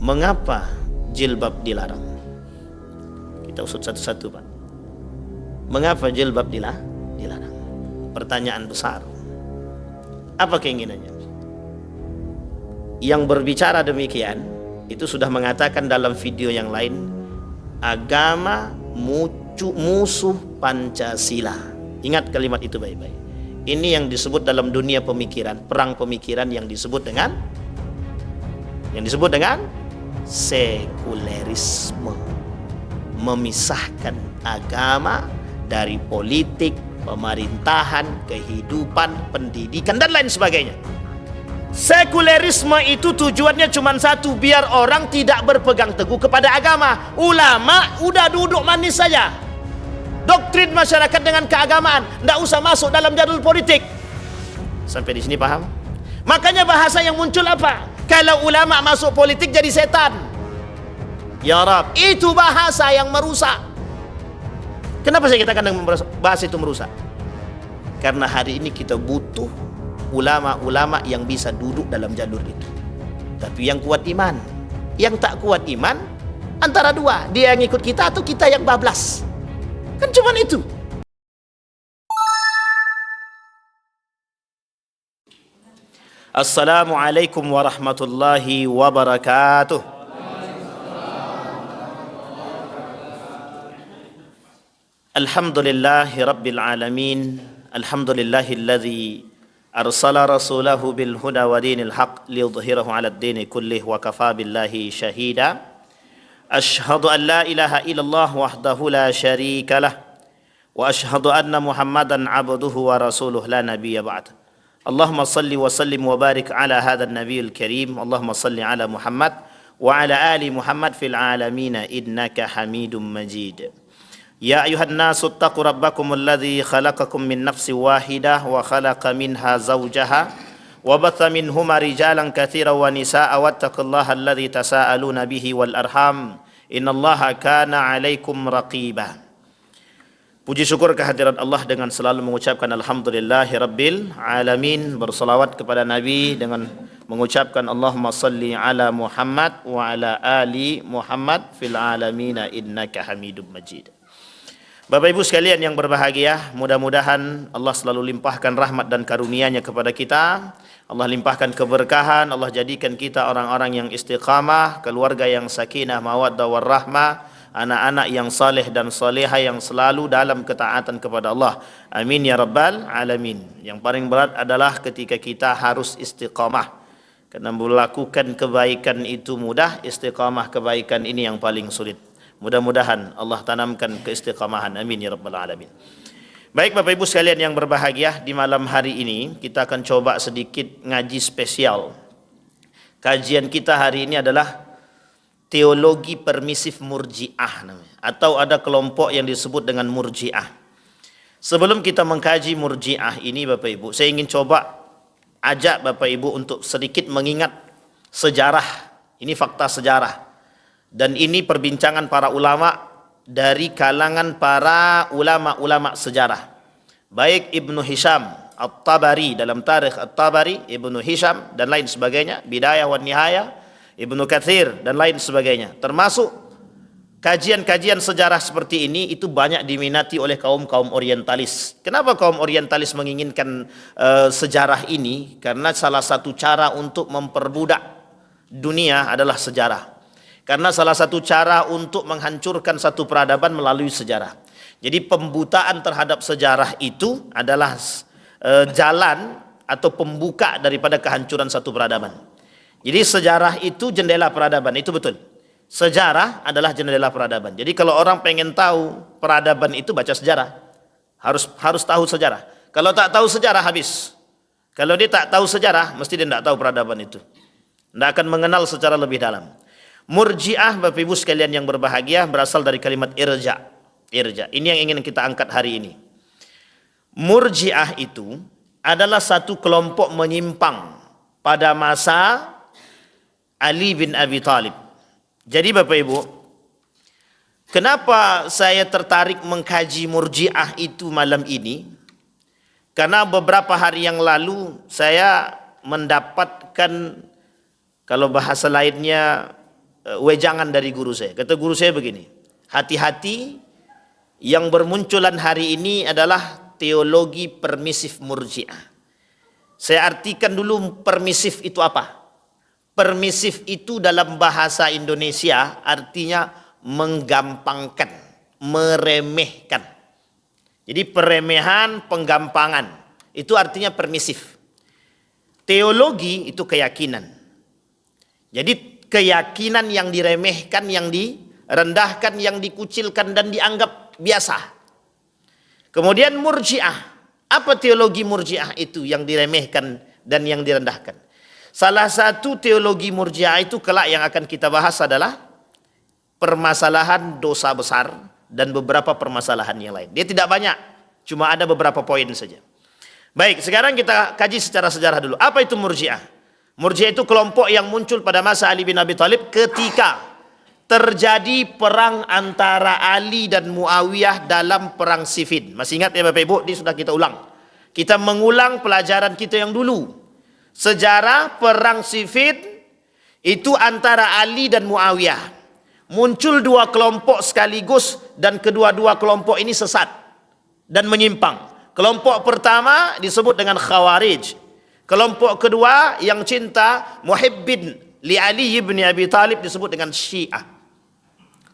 Mengapa jilbab dilarang? Kita usut satu-satu, Pak. Mengapa jilbab dilarang? Pertanyaan besar. Apa keinginannya? Yang berbicara demikian itu sudah mengatakan dalam video yang lain, agama musuh Pancasila. Ingat kalimat itu baik-baik. Ini yang disebut dalam dunia pemikiran, perang pemikiran yang disebut dengan sekulerisme. Memisahkan agama dari politik, pemerintahan, kehidupan, pendidikan, dan lain sebagainya. Sekulerisme itu tujuannya cuma satu, biar orang tidak berpegang teguh kepada agama. Ulama udah duduk manis saja. Doktrin masyarakat dengan keagamaan, tidak usah masuk dalam jadul politik. Sampai di sini paham? Makanya bahasa yang muncul apa? Kalau ulama masuk politik jadi setan. Ya Rab, itu bahasa yang merusak. Kenapa saya katakan bahasa itu merusak? Karena hari ini kita butuh ulama-ulama yang bisa duduk dalam jalur itu. Tapi yang kuat iman. Yang tak kuat iman, antara dua, dia yang ikut kita atau kita yang bablas. Kan cuma itu. Assalamualaikum warahmatullahi wabarakatuh. Alhamdulillahi rabbil alamin. Alhamdulillahilladzi arsala rasulahu bil huda wa dinil haq liyudhhirahu 'alad dini kullih wa kafa billahi syahida. Ashhadu an la ilaha illallah wahdahu la syarika lah wa ashhadu anna Muhammadan 'abduhu wa rasuluh la nabiyya ba'd. Allahumma salli wa sallim wa barik ala hadzal nabiyil karim. Allahumma salli ala Muhammad wa ala ali Muhammad fil alamin innaka Hamidum Majid. Ya ayuhan nasu ittaqu rabbakum alladzi khalaqakum min nafsin wahidah wa khalaqa minha zawjaha wa batha minhuma rijalan katsiran wa nisaa'a wattaqullaha alladzi tasaaluna bihi wal arham innallaha kana 'alaikum raqiba. Puji syukur kehadirat Allah dengan selalu mengucapkan alhamdulillahi rabbil alamin, bersalawat kepada Nabi dengan mengucapkan Allahumma salli ala Muhammad wa ala ali Muhammad fil alamin innaka Hamidum Majid. Bapak Ibu sekalian yang berbahagia, mudah-mudahan Allah selalu limpahkan rahmat dan karunia-Nya kepada kita. Allah limpahkan keberkahan, Allah jadikan kita orang-orang yang istiqamah, keluarga yang sakinah, mawaddah warahmah, anak-anak yang saleh dan salehah yang selalu dalam ketaatan kepada Allah. Amin ya rabbal alamin. Yang paling berat adalah ketika kita harus istiqamah. Karena melakukan kebaikan itu mudah, istiqamah kebaikan ini yang paling sulit. Mudah-mudahan Allah tanamkan keistiqamahan. Amin ya rabbal alamin. Baik Bapak Ibu sekalian yang berbahagia, di malam hari ini kita akan coba sedikit ngaji spesial. Kajian kita hari ini adalah teologi permisif murji'ah namanya, atau ada kelompok yang disebut dengan murji'ah. Sebelum kita mengkaji murji'ah ini Bapak Ibu, saya ingin coba ajak Bapak Ibu untuk sedikit mengingat sejarah. Ini fakta sejarah. Dan ini perbincangan para ulama dari kalangan para ulama-ulama sejarah. Baik Ibnu Hisham At-Tabari dalam Tarikh At-Tabari, Ibnu Hisham dan lain sebagainya, Bidayah wa Nihayah, Ibnu Katsir dan lain sebagainya. Termasuk kajian-kajian sejarah seperti ini itu banyak diminati oleh kaum-kaum orientalis. Kenapa kaum orientalis menginginkan sejarah ini? Karena salah satu cara untuk memperbudak dunia adalah sejarah. Karena salah satu cara untuk menghancurkan satu peradaban melalui sejarah. Jadi pembutaan terhadap sejarah itu adalah jalan atau pembuka daripada kehancuran satu peradaban. Jadi sejarah itu jendela peradaban, itu betul. Sejarah adalah jendela peradaban. Jadi kalau orang pengen tahu peradaban itu baca sejarah. Harus tahu sejarah. Kalau tak tahu sejarah habis. Kalau dia tak tahu sejarah, mesti dia tidak tahu peradaban itu. Tidak akan mengenal secara lebih dalam. Murji'ah Bapak Ibu sekalian yang berbahagia berasal dari kalimat irja. Irja. Ini yang ingin kita angkat hari ini. Murji'ah itu adalah satu kelompok menyimpang pada masa Ali bin Abi Thalib. Jadi Bapak Ibu, kenapa saya tertarik mengkaji Murji'ah itu malam ini? Karena beberapa hari yang lalu saya mendapatkan, kalau bahasa lainnya, wejangan dari guru saya. Kata guru saya begini, hati-hati, yang bermunculan hari ini adalah teologi permisif Murji'ah. Saya artikan dulu permisif itu apa. Permisif itu dalam bahasa Indonesia artinya menggampangkan, meremehkan. Jadi peremehan, penggampangan, itu artinya permisif. Teologi itu keyakinan. Jadi keyakinan yang diremehkan, yang direndahkan, yang dikucilkan dan dianggap biasa. Kemudian Murji'ah. Apa teologi Murji'ah itu yang diremehkan dan yang direndahkan? Salah satu teologi Murji'ah itu kelak yang akan kita bahas adalah permasalahan dosa besar dan beberapa permasalahan yang lain. Dia tidak banyak, cuma ada beberapa poin saja. Baik, sekarang kita kaji secara sejarah dulu. Apa itu Murji'ah? Murji'ah itu kelompok yang muncul pada masa Ali bin Abi Thalib ketika terjadi perang antara Ali dan Muawiyah dalam perang Siffin. Masih ingat ya Bapak Ibu? Ini sudah kita ulang. Kita mengulang pelajaran kita yang dulu. Sejarah perang Siffin itu antara Ali dan Muawiyah. Muncul dua kelompok sekaligus dan kedua-dua kelompok ini sesat dan menyimpang. Kelompok pertama disebut dengan Khawarij. Kelompok kedua yang cinta muhibbin li Ali bin Abi Thalib disebut dengan Syiah.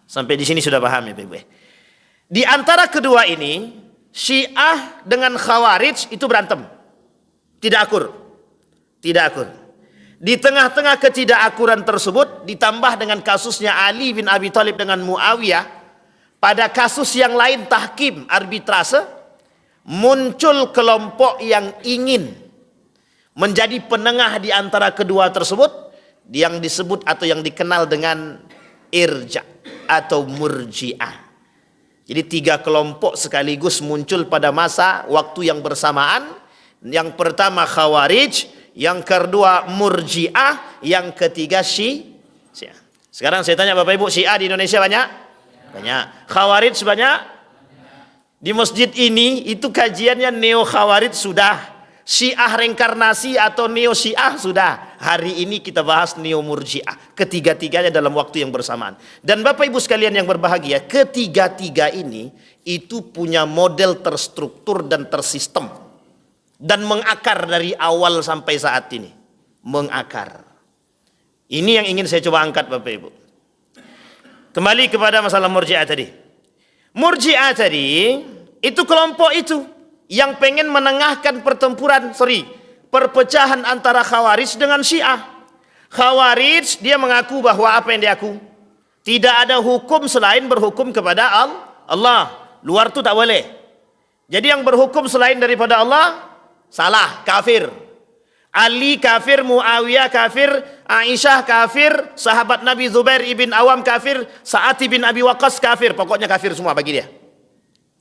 Sampai di sini sudah paham ya Bapak. Di antara kedua ini, Syiah dengan Khawarij itu berantem. Tidak akur. Tidak akur. Di tengah-tengah ketidakakuran tersebut ditambah dengan kasusnya Ali bin Abi Thalib dengan Muawiyah, pada kasus yang lain tahkim, arbitrase, muncul kelompok yang ingin menjadi penengah di antara kedua tersebut, yang disebut atau yang dikenal dengan irja atau Murji'ah. Jadi tiga kelompok sekaligus muncul pada masa waktu yang bersamaan. Yang pertama Khawarij, yang kedua Murji'ah, yang ketiga Syiah. Sekarang saya tanya Bapak Ibu, Syiah di Indonesia banyak? Banyak. Khawarij banyak? Di masjid ini itu kajiannya neo Khawarij sudah, Syiah reinkarnasi atau neo Syiah sudah. Hari ini kita bahas neo Murji'ah. Ketiga-tiganya dalam waktu yang bersamaan. Dan Bapak Ibu sekalian yang berbahagia, ketiga-tiga ini itu punya model terstruktur dan tersistem dan mengakar dari awal sampai saat ini. Mengakar. Ini yang ingin saya coba angkat Bapak Ibu. Kembali kepada masalah Murji'ah tadi. Murji'ah tadi itu kelompok itu yang pengen menengahkan perpecahan antara Khawarij dengan Syiah. Khawarij dia mengaku bahwa apa yang dia aku? Tidak ada hukum selain berhukum kepada Allah. Luar itu tak boleh. Jadi yang berhukum selain daripada Allah salah, kafir. Ali kafir, Muawiyah kafir, Aisyah kafir, sahabat Nabi Zubair ibn Awam kafir, Sa'ad ibn Abi Waqqas kafir. Pokoknya kafir semua bagi dia.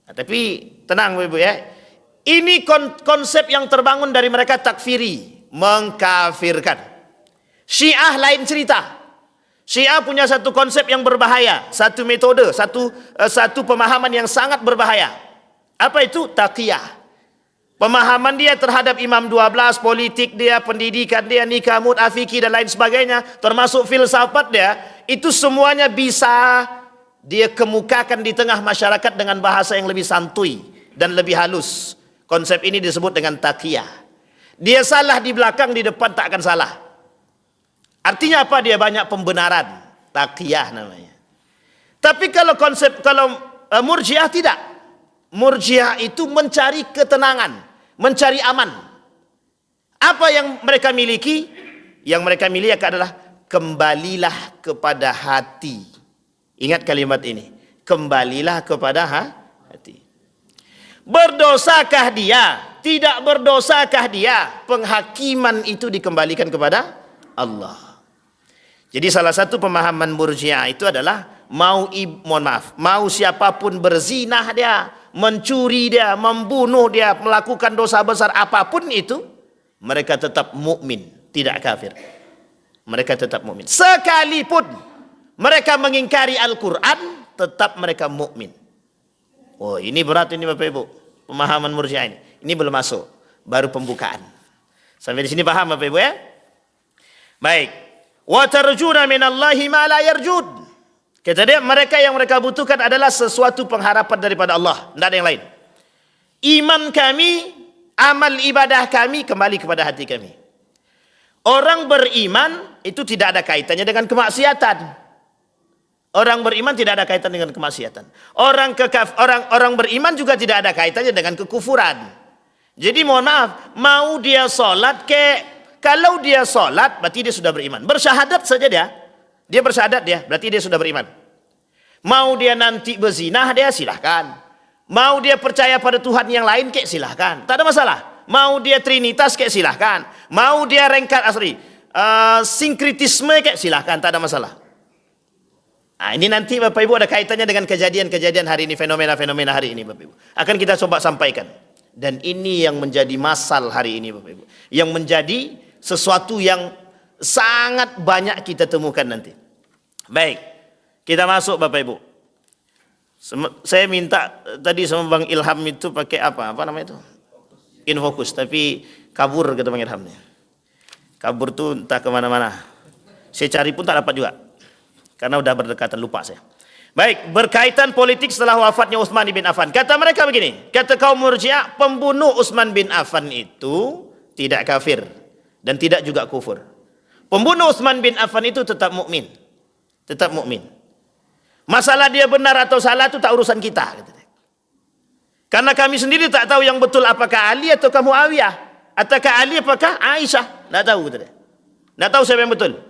Nah, tapi tenang Ibu ya. Ini konsep yang terbangun dari mereka takfiri, mengkafirkan. Syiah lain cerita. Syiah punya satu konsep yang berbahaya, satu metode, satu pemahaman yang sangat berbahaya. Apa itu? Taqiyah. Pemahaman dia terhadap Imam 12, politik dia, pendidikan dia, nikah, mut'ah, fikih dan lain sebagainya, termasuk filsafat dia, itu semuanya bisa dia kemukakan di tengah masyarakat dengan bahasa yang lebih santuy dan lebih halus. Konsep ini disebut dengan taqiyah. Dia salah di belakang, di depan tak akan salah. Artinya apa? Dia banyak pembenaran. Taqiyah namanya. Tapi kalau Murji'ah tidak. Murji'ah itu mencari ketenangan, mencari aman. Apa yang mereka miliki? Yang mereka miliki adalah kembalilah kepada hati. Ingat kalimat ini. Kembalilah kepada hati. Berdosakah dia? Tidak berdosakah dia? Penghakiman itu dikembalikan kepada Allah. Jadi salah satu pemahaman Murji'ah itu adalah mau siapapun berzinah dia, mencuri dia, membunuh dia, melakukan dosa besar apapun itu, mereka tetap mukmin, tidak kafir. Mereka tetap mukmin. Sekalipun mereka mengingkari Al-Qur'an, tetap mereka mukmin. Oh, ini berat ini Bapak Ibu. Pemahaman Murji'ah ini. Ini belum masuk, baru pembukaan. Sampai di sini paham Bapak Ibu ya? Baik. Wa tarjuna minallahi ma la yarjud. Kata dia, mereka yang mereka butuhkan adalah sesuatu pengharapan daripada Allah, tidak ada yang lain. Iman kami, amal ibadah kami kembali kepada hati kami. Orang beriman itu tidak ada kaitannya dengan kemaksiatan. Orang beriman tidak ada kaitan dengan kemaksiatan. Orang beriman juga tidak ada kaitannya dengan kekufuran. Jadi mohon maaf, mau dia sholat kalau dia sholat berarti dia sudah beriman. Bersyahadat saja dia bersyahadat berarti dia sudah beriman. Mau dia nanti berzinah silahkan. Mau dia percaya pada Tuhan yang lain silahkan, tak ada masalah. Mau dia trinitas silahkan. Mau dia sinkritisme silahkan, tak ada masalah. Nah, ini nanti Bapak Ibu ada kaitannya dengan kejadian-kejadian hari ini, fenomena-fenomena hari ini Bapak Ibu. Akan kita coba sampaikan. Dan ini yang menjadi masal hari ini Bapak Ibu. Yang menjadi sesuatu yang sangat banyak kita temukan nanti. Baik, kita masuk Bapak Ibu. Saya minta tadi sama Bang Ilham itu pakai apa namanya itu? Infokus, tapi kabur kata Bang Ilhamnya. Kabur tuh entah kemana-mana. Saya cari pun tak dapat juga. Karena udah berdekatan, lupa saya. Baik, berkaitan politik setelah wafatnya Utsman bin Affan. Kata mereka begini, kata kaum Murji'ah, pembunuh Utsman bin Affan itu tidak kafir dan tidak juga kufur. Pembunuh Utsman bin Affan itu tetap mukmin. Tetap mukmin. Masalah dia benar atau salah itu tak urusan kita. Karena kami sendiri tak tahu yang betul apakah Ali atau Muawiyah, ataukah Ali apakah Aisyah. Tak tahu. Tak tahu siapa yang betul.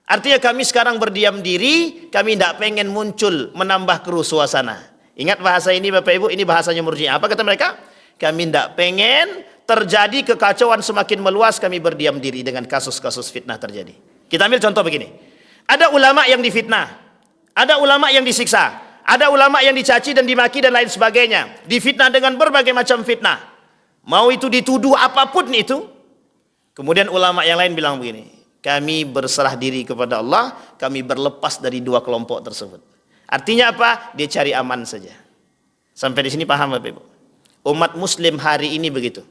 Artinya kami sekarang berdiam diri, kami tidak pengen muncul menambah keruh suasana. Ingat bahasa ini Bapak Ibu, ini bahasanya Murji'ah. Apa kata mereka? Kami tidak pengen terjadi kekacauan semakin meluas, kami berdiam diri dengan kasus-kasus fitnah terjadi. Kita ambil contoh begini. Ada ulama yang difitnah, ada ulama yang disiksa, ada ulama yang dicaci dan dimaki dan lain sebagainya. Difitnah dengan berbagai macam fitnah. Mau itu dituduh apapun itu. Kemudian ulama yang lain bilang begini, kami berserah diri kepada Allah, kami berlepas dari dua kelompok tersebut. Artinya apa? Dia cari aman saja. Sampai di sini paham Bapak Ibu? Umat muslim hari ini begitu.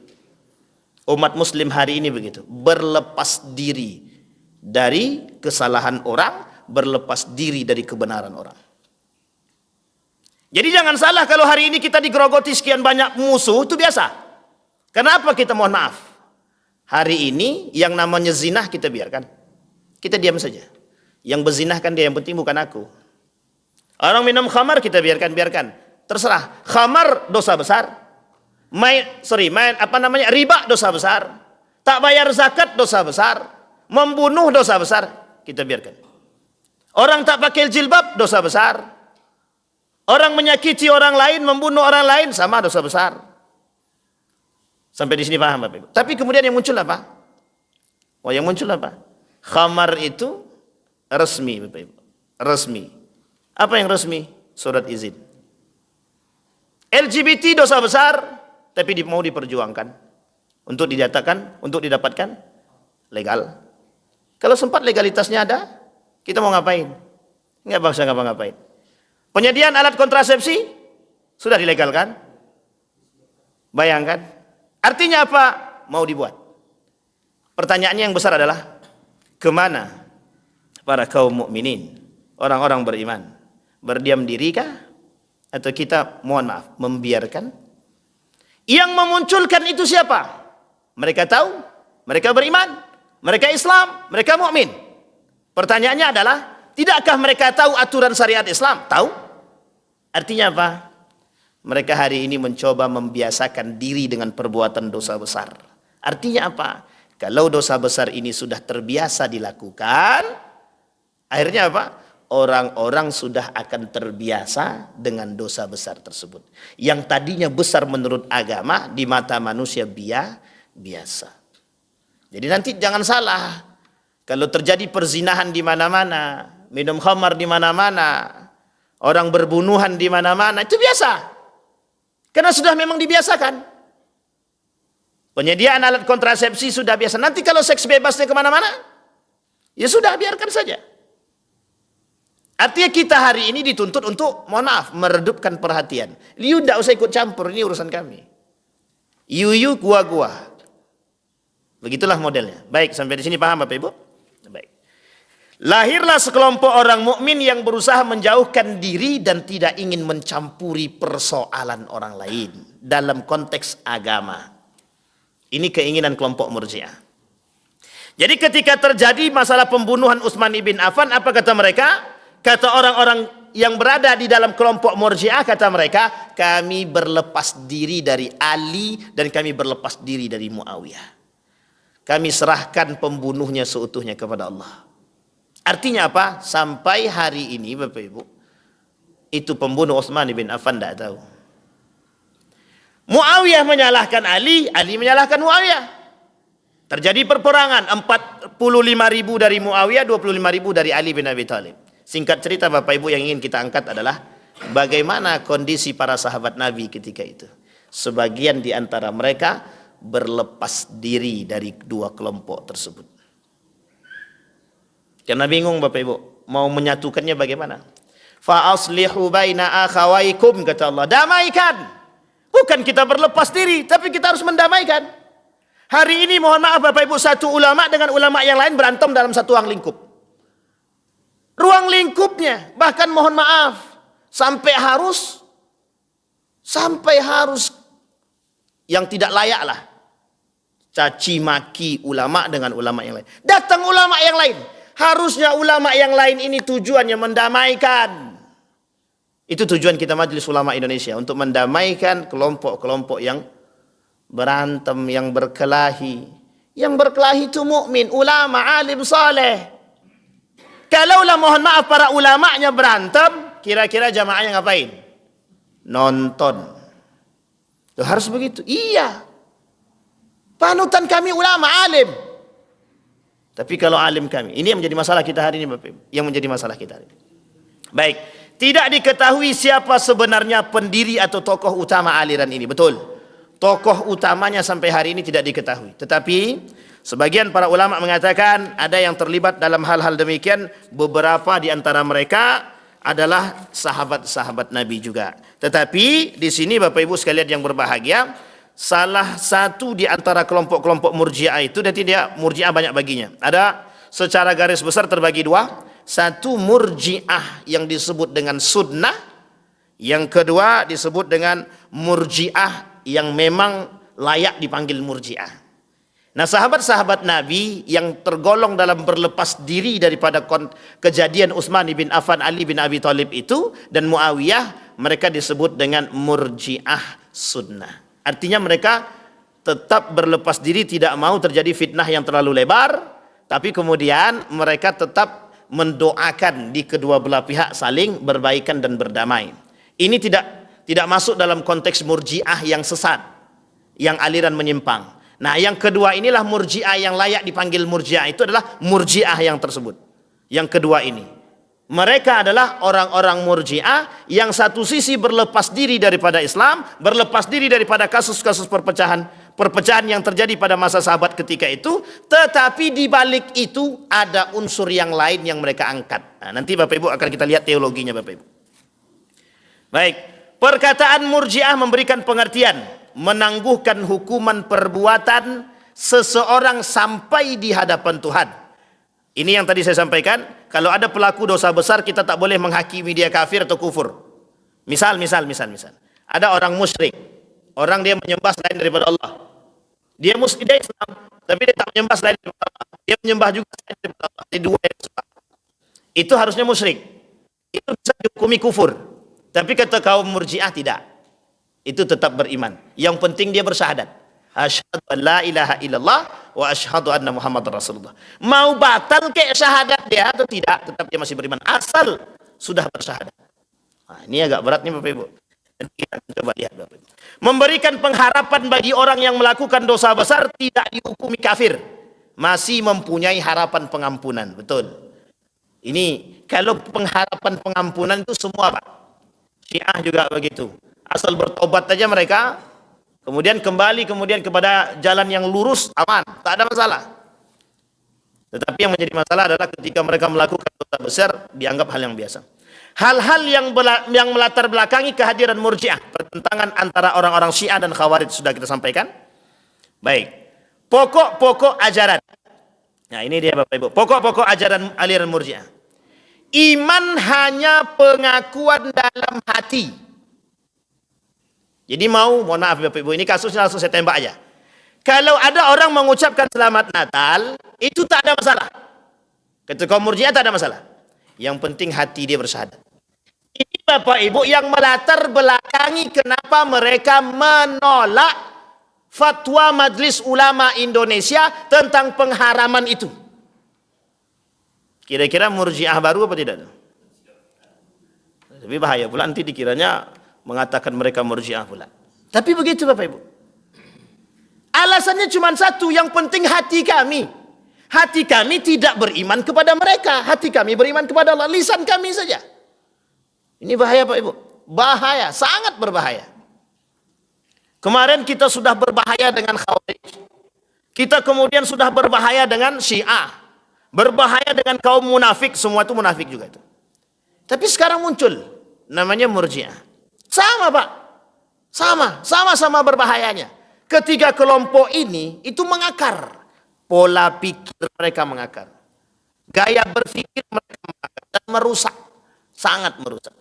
Umat muslim hari ini begitu. Berlepas diri dari kesalahan orang, berlepas diri dari kebenaran orang. Jadi jangan salah kalau hari ini kita digerogoti sekian banyak musuh, itu biasa. Kenapa kita mohon maaf? Hari ini yang namanya zinah kita biarkan. Kita diam saja. Yang berzinah kan dia, yang penting bukan aku. Orang minum khamar kita biarkan. Terserah. Khamar dosa besar. Riba dosa besar. Tak bayar zakat dosa besar. Membunuh dosa besar. Kita biarkan. Orang tak pakai jilbab dosa besar. Orang menyakiti orang lain, membunuh orang lain sama dosa besar. Sampai di sini paham Bapak Ibu. Tapi kemudian yang muncul apa? Yang muncul apa? Khamar itu resmi Bapak Ibu. Resmi. Apa yang resmi? Surat izin. LGBT dosa besar, tapi mau diperjuangkan untuk dinyatakan, untuk didapatkan legal. Kalau sempat legalitasnya ada, kita mau ngapain? Nggak bangsa ngapa-ngapain. Penyediaan alat kontrasepsi sudah dilegalkan. Bayangkan. Artinya apa? Mau dibuat. Pertanyaannya yang besar adalah, kemana para kaum mukminin, orang-orang beriman? Berdiam diri kah? Atau kita, mohon maaf, membiarkan? Yang memunculkan itu siapa? Mereka tahu, mereka beriman, mereka Islam, mereka mukmin. Pertanyaannya adalah, tidakkah mereka tahu aturan syariat Islam? Tahu. Artinya apa? Mereka hari ini mencoba membiasakan diri dengan perbuatan dosa besar. Artinya apa? Kalau dosa besar ini sudah terbiasa dilakukan, akhirnya apa? Orang-orang sudah akan terbiasa dengan dosa besar tersebut. Yang tadinya besar menurut agama, di mata manusia biasa. Jadi nanti jangan salah. Kalau terjadi perzinahan di mana-mana, minum khamar di mana-mana, orang berbunuhan di mana-mana, itu biasa. Karena sudah memang dibiasakan. Penyediaan alat kontrasepsi sudah biasa. Nanti kalau seks bebasnya kemana-mana, ya sudah, biarkan saja. Artinya kita hari ini dituntut untuk, mohon maaf, meredupkan perhatian. You tidak usah ikut campur, ini urusan kami. You, gua. Begitulah modelnya. Baik, sampai di sini paham Bapak Ibu? Baik. Lahirlah sekelompok orang mukmin yang berusaha menjauhkan diri dan tidak ingin mencampuri persoalan orang lain dalam konteks agama. Ini keinginan kelompok Murji'ah. Jadi ketika terjadi masalah pembunuhan Utsman ibn Affan, apa kata mereka? Kata orang-orang yang berada di dalam kelompok Murji'ah, kata mereka, kami berlepas diri dari Ali dan kami berlepas diri dari Muawiyah. Kami serahkan pembunuhnya seutuhnya kepada Allah. Artinya apa? Sampai hari ini Bapak Ibu, itu pembunuh Utsman bin Affan tidak tahu. Muawiyah menyalahkan Ali, Ali menyalahkan Muawiyah. Terjadi perperangan, 45.000 dari Muawiyah, 25.000 dari Ali bin Abi Thalib. Singkat cerita Bapak Ibu, yang ingin kita angkat adalah bagaimana kondisi para sahabat Nabi ketika itu. Sebagian di antara mereka berlepas diri dari dua kelompok tersebut. Karena bingung Bapak Ibu, mau menyatukannya bagaimana? Fa aslihu baina akhawaikum, kata Allah, damaikan. Bukan kita berlepas diri, tapi kita harus mendamaikan. Hari ini mohon maaf Bapak Ibu, satu ulama dengan ulama yang lain berantem dalam satu ruang lingkup. Ruang lingkupnya, bahkan mohon maaf, sampai harus yang tidak layak lah, caci maki ulama dengan ulama yang lain. Datang ulama yang lain. Harusnya ulama yang lain ini tujuannya mendamaikan. Itu tujuan kita Majelis Ulama Indonesia, untuk mendamaikan kelompok-kelompok yang berantem, yang berkelahi. Yang berkelahi itu mukmin, ulama, alim, saleh. Kalaulah mohon maaf para ulamanya berantem, kira-kira jamaahnya ngapain? Nonton. Tuh, harus begitu. Iya. Panutan kami ulama, alim. Tapi kalau alim kami, ini yang menjadi masalah kita hari ini Bapak Ibu. Yang menjadi masalah kita hari ini. Baik, tidak diketahui siapa sebenarnya pendiri atau tokoh utama aliran ini. Betul. Tokoh utamanya sampai hari ini tidak diketahui. Tetapi sebagian para ulama mengatakan ada yang terlibat dalam hal-hal demikian. Beberapa di antara mereka adalah sahabat-sahabat Nabi juga. Tetapi di sini Bapak Ibu sekalian yang berbahagia, salah satu di antara kelompok-kelompok Murji'ah itu, dan tidak Murji'ah banyak baginya. Ada secara garis besar terbagi dua. Satu Murji'ah yang disebut dengan sunnah, yang kedua disebut dengan Murji'ah yang memang layak dipanggil Murji'ah. Nah, sahabat-sahabat Nabi yang tergolong dalam berlepas diri daripada kejadian Utsman bin Affan, Ali bin Abi Thalib itu dan Muawiyah, mereka disebut dengan Murji'ah sunnah. Artinya mereka tetap berlepas diri, tidak mau terjadi fitnah yang terlalu lebar, tapi kemudian mereka tetap mendoakan di kedua belah pihak saling berbaikan dan berdamai. Ini tidak masuk dalam konteks Murji'ah yang sesat, yang aliran menyimpang. Nah, yang kedua inilah Murji'ah yang layak dipanggil Murji'ah, itu adalah Murji'ah yang tersebut. Yang kedua ini. Mereka adalah orang-orang Murji'ah yang satu sisi berlepas diri daripada Islam, berlepas diri daripada kasus-kasus perpecahan yang terjadi pada masa sahabat ketika itu, tetapi di balik itu ada unsur yang lain yang mereka angkat. Nah, nanti Bapak Ibu akan kita lihat teologinya Bapak Ibu. Baik, perkataan Murji'ah memberikan pengertian menangguhkan hukuman perbuatan seseorang sampai di hadapan Tuhan. Ini yang tadi saya sampaikan, kalau ada pelaku dosa besar kita tak boleh menghakimi dia kafir atau kufur. Misal. Ada orang musyrik, orang dia menyembah selain daripada Allah. Dia Islam, tapi dia tak menyembah selain daripada Allah. Dia menyembah juga selain daripada Allah. Jadi dua yang besar. Itu harusnya musyrik. Itu bisa dihukumi kufur. Tapi kata kaum Murji'ah tidak. Itu tetap beriman. Yang penting dia bersyahadat. Asyhadu an la ilaha illallah wa asyhadu anna Muhammadar Rasulullah. Mau batal ke syahadat dia atau tidak, tetap dia masih beriman asal sudah bersyahadat. Nah, ini agak berat nih Bapak Ibu. Kita coba lihat Bapak Ibu. Memberikan pengharapan bagi orang yang melakukan dosa besar tidak dihukumi kafir, masih mempunyai harapan pengampunan. Betul. Ini kalau pengharapan pengampunan itu semua Pak. Syiah juga begitu. Asal bertobat saja mereka, kemudian kembali kepada jalan yang lurus, aman, tak ada masalah. Tetapi yang menjadi masalah adalah ketika mereka melakukan dosa besar, dianggap hal yang biasa. Hal-hal yang melatar belakangi kehadiran Murji'ah, pertentangan antara orang-orang Syiah dan Khawarij sudah kita sampaikan. Baik, pokok-pokok ajaran Nah, ini dia Bapak Ibu. Pokok-pokok ajaran aliran Murji'ah. Iman hanya pengakuan dalam hati. Jadi mohon maaf Bapak Ibu, ini kasusnya langsung saya tembak aja. Kalau ada orang mengucapkan selamat Natal, itu tak ada masalah. Kata kaum Murji'ah tak ada masalah. Yang penting hati dia bersyahadat. Ini Bapak Ibu yang melatar belakangi kenapa mereka menolak fatwa Majelis Ulama Indonesia tentang pengharaman itu. Kira-kira Murji'ah baru apa tidak? Tapi bahaya pula nanti dikiranya mengatakan mereka Murji'ah pula. Tapi begitu Bapak Ibu. Alasannya cuma satu, yang penting hati kami. Hati kami tidak beriman kepada mereka. Hati kami beriman kepada Allah. Lisan kami saja. Ini bahaya Pak Ibu. Bahaya, sangat berbahaya. Kemarin kita sudah berbahaya dengan Khawarij. Kita kemudian sudah berbahaya dengan Syiah. Berbahaya dengan kaum munafik. Semua itu munafik juga itu. Tapi sekarang muncul. Namanya Murji'ah. Sama Pak. Sama-sama berbahayanya. Ketiga kelompok ini itu mengakar. Pola pikir mereka mengakar. Gaya berpikir mereka mengakar. Dan merusak. Sangat merusak.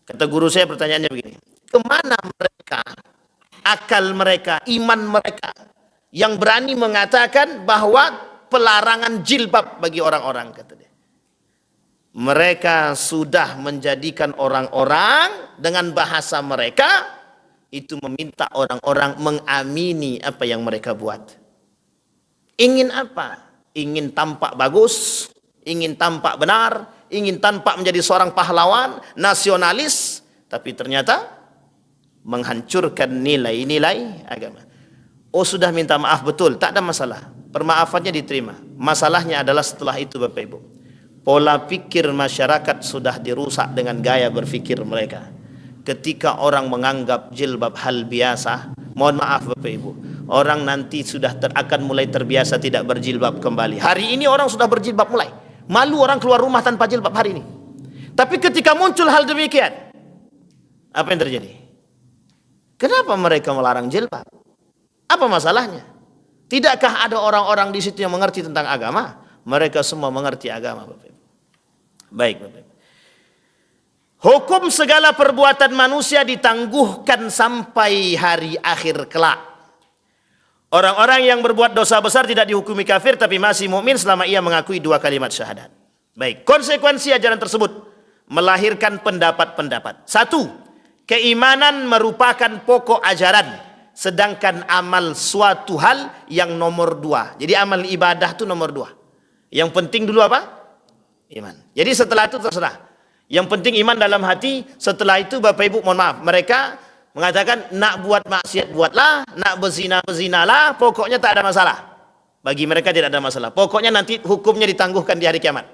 Kata guru saya pertanyaannya begini. Kemana mereka? Akal mereka, iman mereka yang berani mengatakan bahwa pelarangan jilbab bagi orang-orang, kata dia. Mereka sudah menjadikan orang-orang dengan bahasa mereka itu meminta orang-orang mengamini apa yang mereka buat. Ingin apa? Ingin tampak bagus, ingin tampak benar, ingin tampak menjadi seorang pahlawan, nasionalis, tapi ternyata menghancurkan nilai-nilai agama. Oh sudah minta maaf betul, tak ada masalah. Permaafannya diterima. Masalahnya adalah setelah itu Bapak Ibu. Pola pikir masyarakat sudah dirusak dengan gaya berpikir mereka. Ketika orang menganggap jilbab hal biasa, mohon maaf Bapak Ibu, orang nanti sudah akan mulai terbiasa tidak berjilbab kembali. Hari ini orang sudah berjilbab mulai. Malu orang keluar rumah tanpa jilbab hari ini. Tapi ketika muncul hal demikian, apa yang terjadi? Kenapa mereka melarang jilbab? Apa masalahnya? Tidakkah ada orang-orang di situ yang mengerti tentang agama? Mereka semua mengerti agama, Bapak Ibu. Baik, Bapak Ibu. Hukum segala perbuatan manusia ditangguhkan sampai hari akhir kelak. Orang-orang yang berbuat dosa besar tidak dihukumi kafir tapi masih mukmin selama ia mengakui dua kalimat syahadat. Baik, konsekuensi ajaran tersebut melahirkan pendapat-pendapat. Satu, keimanan merupakan pokok ajaran, sedangkan amal suatu hal yang nomor dua. Jadi amal ibadah itu nomor dua. Yang penting dulu apa? Iman. Jadi setelah itu terserah. Yang penting iman dalam hati. Setelah itu Bapak Ibu mohon maaf, mereka mengatakan nak buat maksiat buatlah, nak berzina berzinalah, pokoknya tak ada masalah. Bagi mereka tidak ada masalah. Pokoknya nanti hukumnya ditangguhkan di hari kiamat.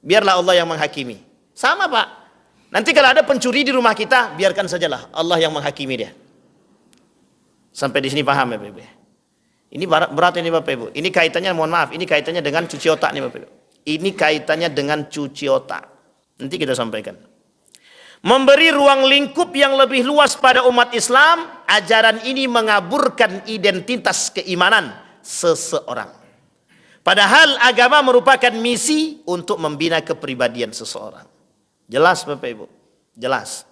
Biarlah Allah yang menghakimi. Sama Pak. Nanti kalau ada pencuri di rumah kita, biarkan sajalah Allah yang menghakimi dia. Sampai di sini paham ya Bapak Ibu? Ini berat ini Bapak Ibu. Ini kaitannya, mohon maaf, ini kaitannya dengan cuci otak nih Bapak Ibu. Ini kaitannya dengan cuci otak. Nanti kita sampaikan. Memberi ruang lingkup yang lebih luas pada umat Islam, ajaran ini mengaburkan identitas keimanan seseorang. Padahal agama merupakan misi untuk membina kepribadian seseorang. Jelas Bapak Ibu? Jelas.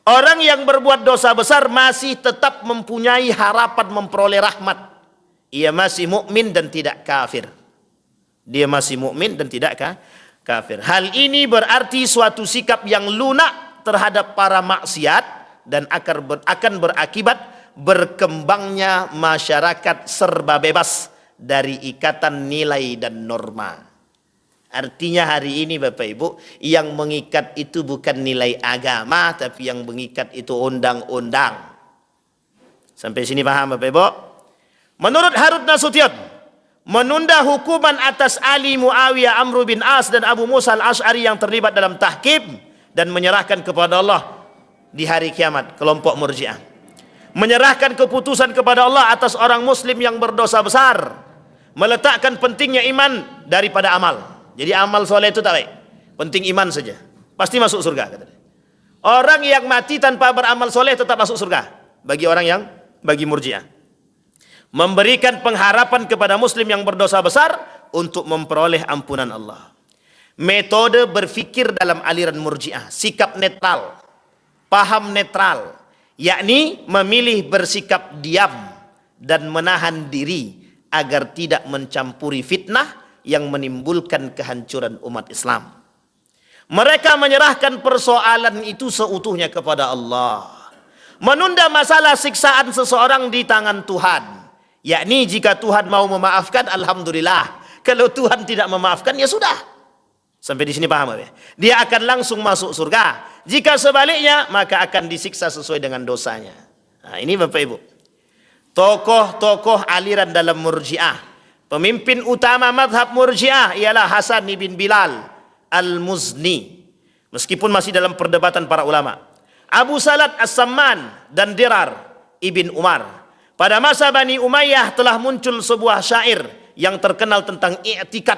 Orang yang berbuat dosa besar masih tetap mempunyai harapan memperoleh rahmat. Ia masih mukmin dan tidak kafir. Dia masih mukmin dan tidak kafir. Hal ini berarti suatu sikap yang lunak terhadap para maksiat dan akan berakibat berkembangnya masyarakat serba bebas dari ikatan nilai dan norma. Artinya hari ini Bapak Ibu, yang mengikat itu bukan nilai agama, tapi yang mengikat itu undang-undang. Sampai sini paham Bapak Ibu? Menurut Harut Nasution, menunda hukuman atas Ali, Muawiyah, Amr bin As dan Abu Musa al-Ash'ari yang terlibat dalam tahkim dan menyerahkan kepada Allah di hari kiamat, kelompok Murji'ah. Menyerahkan keputusan kepada Allah atas orang muslim yang berdosa besar, meletakkan pentingnya iman daripada amal. Jadi amal soleh itu tak baik, penting iman saja, pasti masuk surga kata dia. Orang yang mati tanpa beramal soleh tetap masuk surga bagi orang yang bagi Murji'ah. Memberikan pengharapan kepada muslim yang berdosa besar untuk memperoleh ampunan Allah. Metode berfikir dalam aliran Murji'ah, sikap netral, paham netral, yakni memilih bersikap diam dan menahan diri agar tidak mencampuri fitnah yang menimbulkan kehancuran umat Islam. Mereka menyerahkan persoalan itu seutuhnya kepada Allah. Menunda masalah siksaan seseorang di tangan Tuhan. Yakni jika Tuhan mau memaafkan, alhamdulillah. Kalau Tuhan tidak memaafkan, ya sudah. Sampai di sini paham ya? Dia akan langsung masuk surga. Jika sebaliknya, maka akan disiksa sesuai dengan dosanya. Nah, ini Bapak Ibu. Tokoh-tokoh aliran dalam Murji'ah. Pemimpin utama mazhab Murji'ah ialah Hasan bin Bilal Al-Muzni. Meskipun masih dalam perdebatan para ulama. Abu Salat As-Samman dan Dirar ibn Umar. Pada masa Bani Umayyah telah muncul sebuah syair yang terkenal tentang i'tikad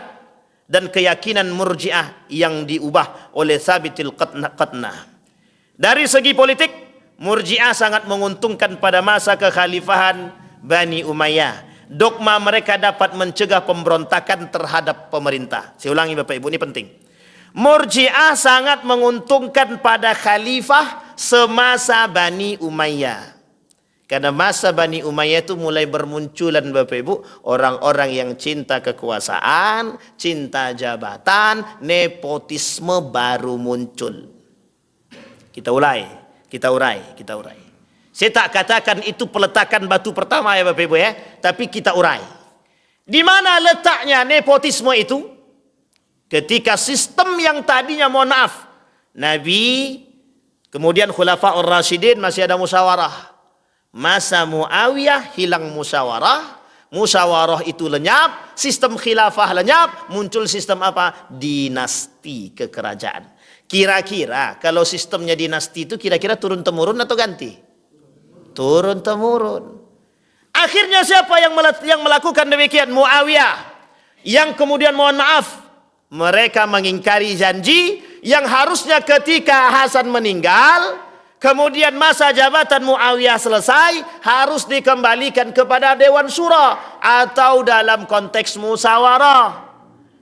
dan keyakinan Murji'ah yang diubah oleh Tsabitil Qatnah. Dari segi politik, Murji'ah sangat menguntungkan pada masa kekhalifahan Bani Umayyah. Dogma mereka dapat mencegah pemberontakan terhadap pemerintah. Saya ulangi Bapak Ibu, ini penting. Murji'ah sangat menguntungkan pada khalifah semasa Bani Umayyah. Karena masa Bani Umayyah itu mulai bermunculan Bapak Ibu, orang-orang yang cinta kekuasaan, cinta jabatan, nepotisme baru muncul. Kita urai. Saya tak katakan itu peletakan batu pertama ya Bapak Ibu ya, tapi kita urai. Di mana letaknya nepotisme itu? Ketika sistem yang tadinya, mohon maaf, Nabi, kemudian Khulafaur Rasyidin masih ada musyawarah. Masa Muawiyah hilang musyawarah. Musyawarah itu lenyap, sistem khilafah lenyap, muncul sistem apa? Dinasti kekerajaan. Kira-kira kalau sistemnya dinasti itu kira-kira turun-temurun atau ganti? Turun-temurun. Akhirnya siapa yang melakukan demikian? Muawiyah. Yang kemudian mohon maaf, mereka mengingkari janji yang harusnya ketika Hasan meninggal, kemudian masa jabatan Muawiyah selesai, harus dikembalikan kepada Dewan Syura atau dalam konteks musyawarah.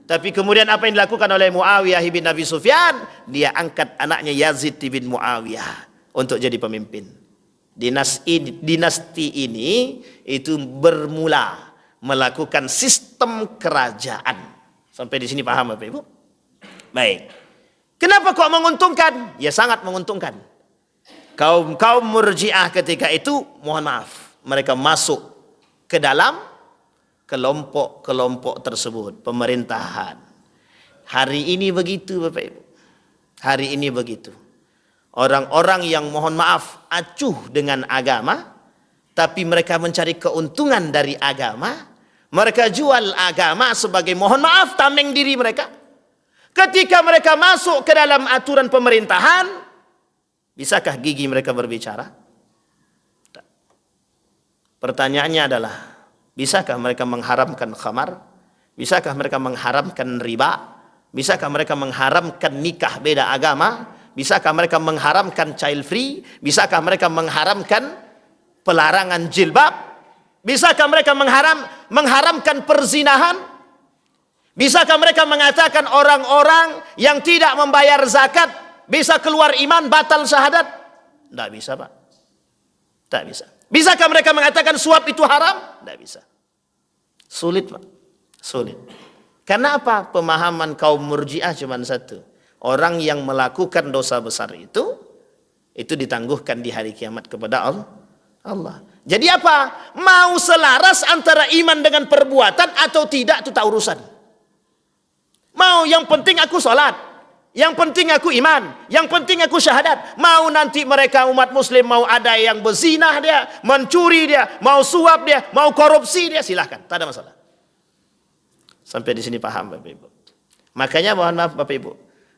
Tapi kemudian apa yang dilakukan oleh Muawiyah bin Abi Sufyan? Dia angkat anaknya Yazid bin Muawiyah untuk jadi pemimpin. Dinasti ini itu bermula melakukan sistem kerajaan. Sampai di sini paham Bapak Ibu? Baik. Kenapa kok menguntungkan? Ya sangat menguntungkan. Kaum Murji'ah ketika itu, mohon maaf, mereka masuk ke dalam kelompok-kelompok tersebut, pemerintahan. Hari ini begitu Bapak Ibu. Hari ini begitu. Orang-orang yang mohon maaf acuh dengan agama, tapi mereka mencari keuntungan dari agama. Mereka jual agama sebagai, mohon maaf, tameng diri mereka. Ketika mereka masuk ke dalam aturan pemerintahan, bisakah gigi mereka berbicara? Pertanyaannya adalah, bisakah mereka mengharamkan khamar? Bisakah mereka mengharamkan riba? Bisakah mereka mengharamkan nikah beda agama? Bisakah mereka mengharamkan child free? Bisakah mereka mengharamkan pelarangan jilbab? Bisakah mereka mengharamkan perzinahan? Bisakah mereka mengatakan orang-orang yang tidak membayar zakat bisa keluar iman, batal syahadat? Tidak bisa Pak. Tidak bisa. Bisakah mereka mengatakan suap itu haram? Tidak bisa. Sulit Pak. Sulit. Karena apa? Pemahaman kaum Murji'ah cuma satu. Orang yang melakukan dosa besar itu ditangguhkan di hari kiamat kepada Allah. Jadi apa? Mau selaras antara iman dengan perbuatan atau tidak, itu tak urusan. Mau yang penting aku sholat, yang penting aku iman, yang penting aku syahadat. Mau nanti mereka umat muslim mau ada yang berzinah dia, mencuri dia, mau suap dia, mau korupsi dia, silahkan, tak ada masalah. Sampai di sini paham Bapak Ibu. Makanya mohon maaf Bapak Ibu,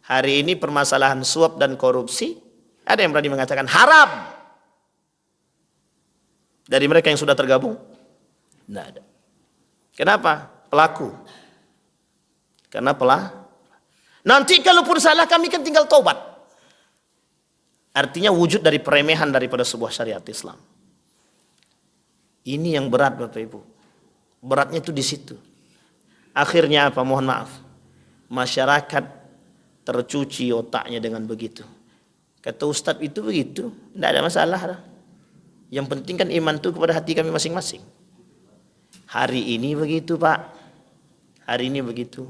hari ini permasalahan suap dan korupsi, ada yang berani mengatakan haram. Dari mereka yang sudah tergabung? Tidak ada. Kenapa? Pelaku. Karena nanti kalaupun salah kami kan tinggal taubat. Artinya wujud dari peremehan daripada sebuah syariat Islam. Ini yang berat Bapak Ibu. Beratnya itu di situ. Akhirnya apa? Mohon maaf, masyarakat tercuci otaknya dengan begitu. Kata Ustadz itu begitu, tidak ada masalah. Yang penting kan iman itu kepada hati kami masing-masing. Hari ini begitu Pak, hari ini begitu.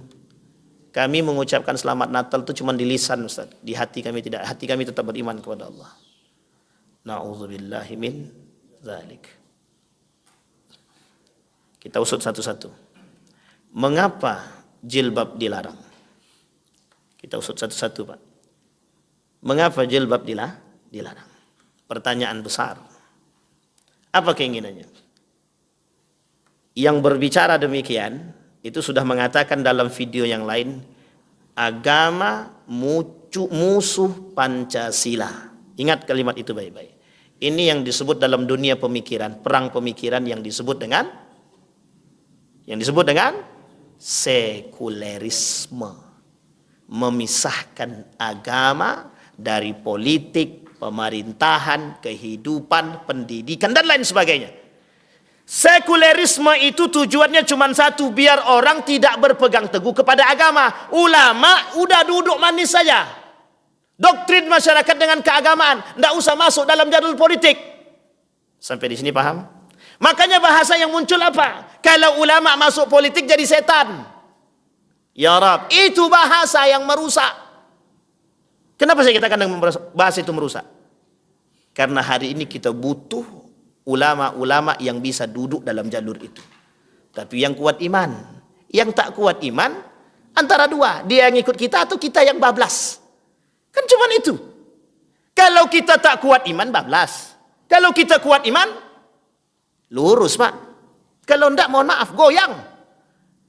Kami mengucapkan selamat Natal itu cuma di lisan Ustaz, di hati kami tidak. Hati kami tetap beriman kepada Allah. Na'udzubillahi min dzalik. Kita usut satu-satu. Mengapa jilbab dilarang? Kita usut satu-satu Pak. Mengapa jilbab dilarang? Pertanyaan besar. Apa keinginannya? Yang berbicara demikian itu sudah mengatakan dalam video yang lain, agama musuh Pancasila. Ingat kalimat itu baik-baik. Ini yang disebut dalam dunia pemikiran, perang pemikiran yang disebut dengan sekulerisme. Memisahkan agama dari politik, pemerintahan, kehidupan, pendidikan dan lain sebagainya. Sekulerisme itu tujuannya cuma satu, biar orang tidak berpegang teguh kepada agama. Ulama udah duduk manis saja. Doktrin masyarakat dengan keagamaan, tidak usah masuk dalam jadul politik. Sampai di sini paham? Makanya bahasa yang muncul apa? Kalau ulama masuk politik jadi setan. Ya Rab, itu bahasa yang merusak. Kenapa saya katakan bahasa itu merusak? Karena hari ini kita butuh ulama-ulama yang bisa duduk dalam jalur itu. Tapi yang kuat iman, yang tak kuat iman, antara dua, dia yang ikut kita atau kita yang bablas. Kan cuma itu. Kalau kita tak kuat iman, bablas. Kalau kita kuat iman, lurus Pak. Kalau enggak, mohon maaf, goyang.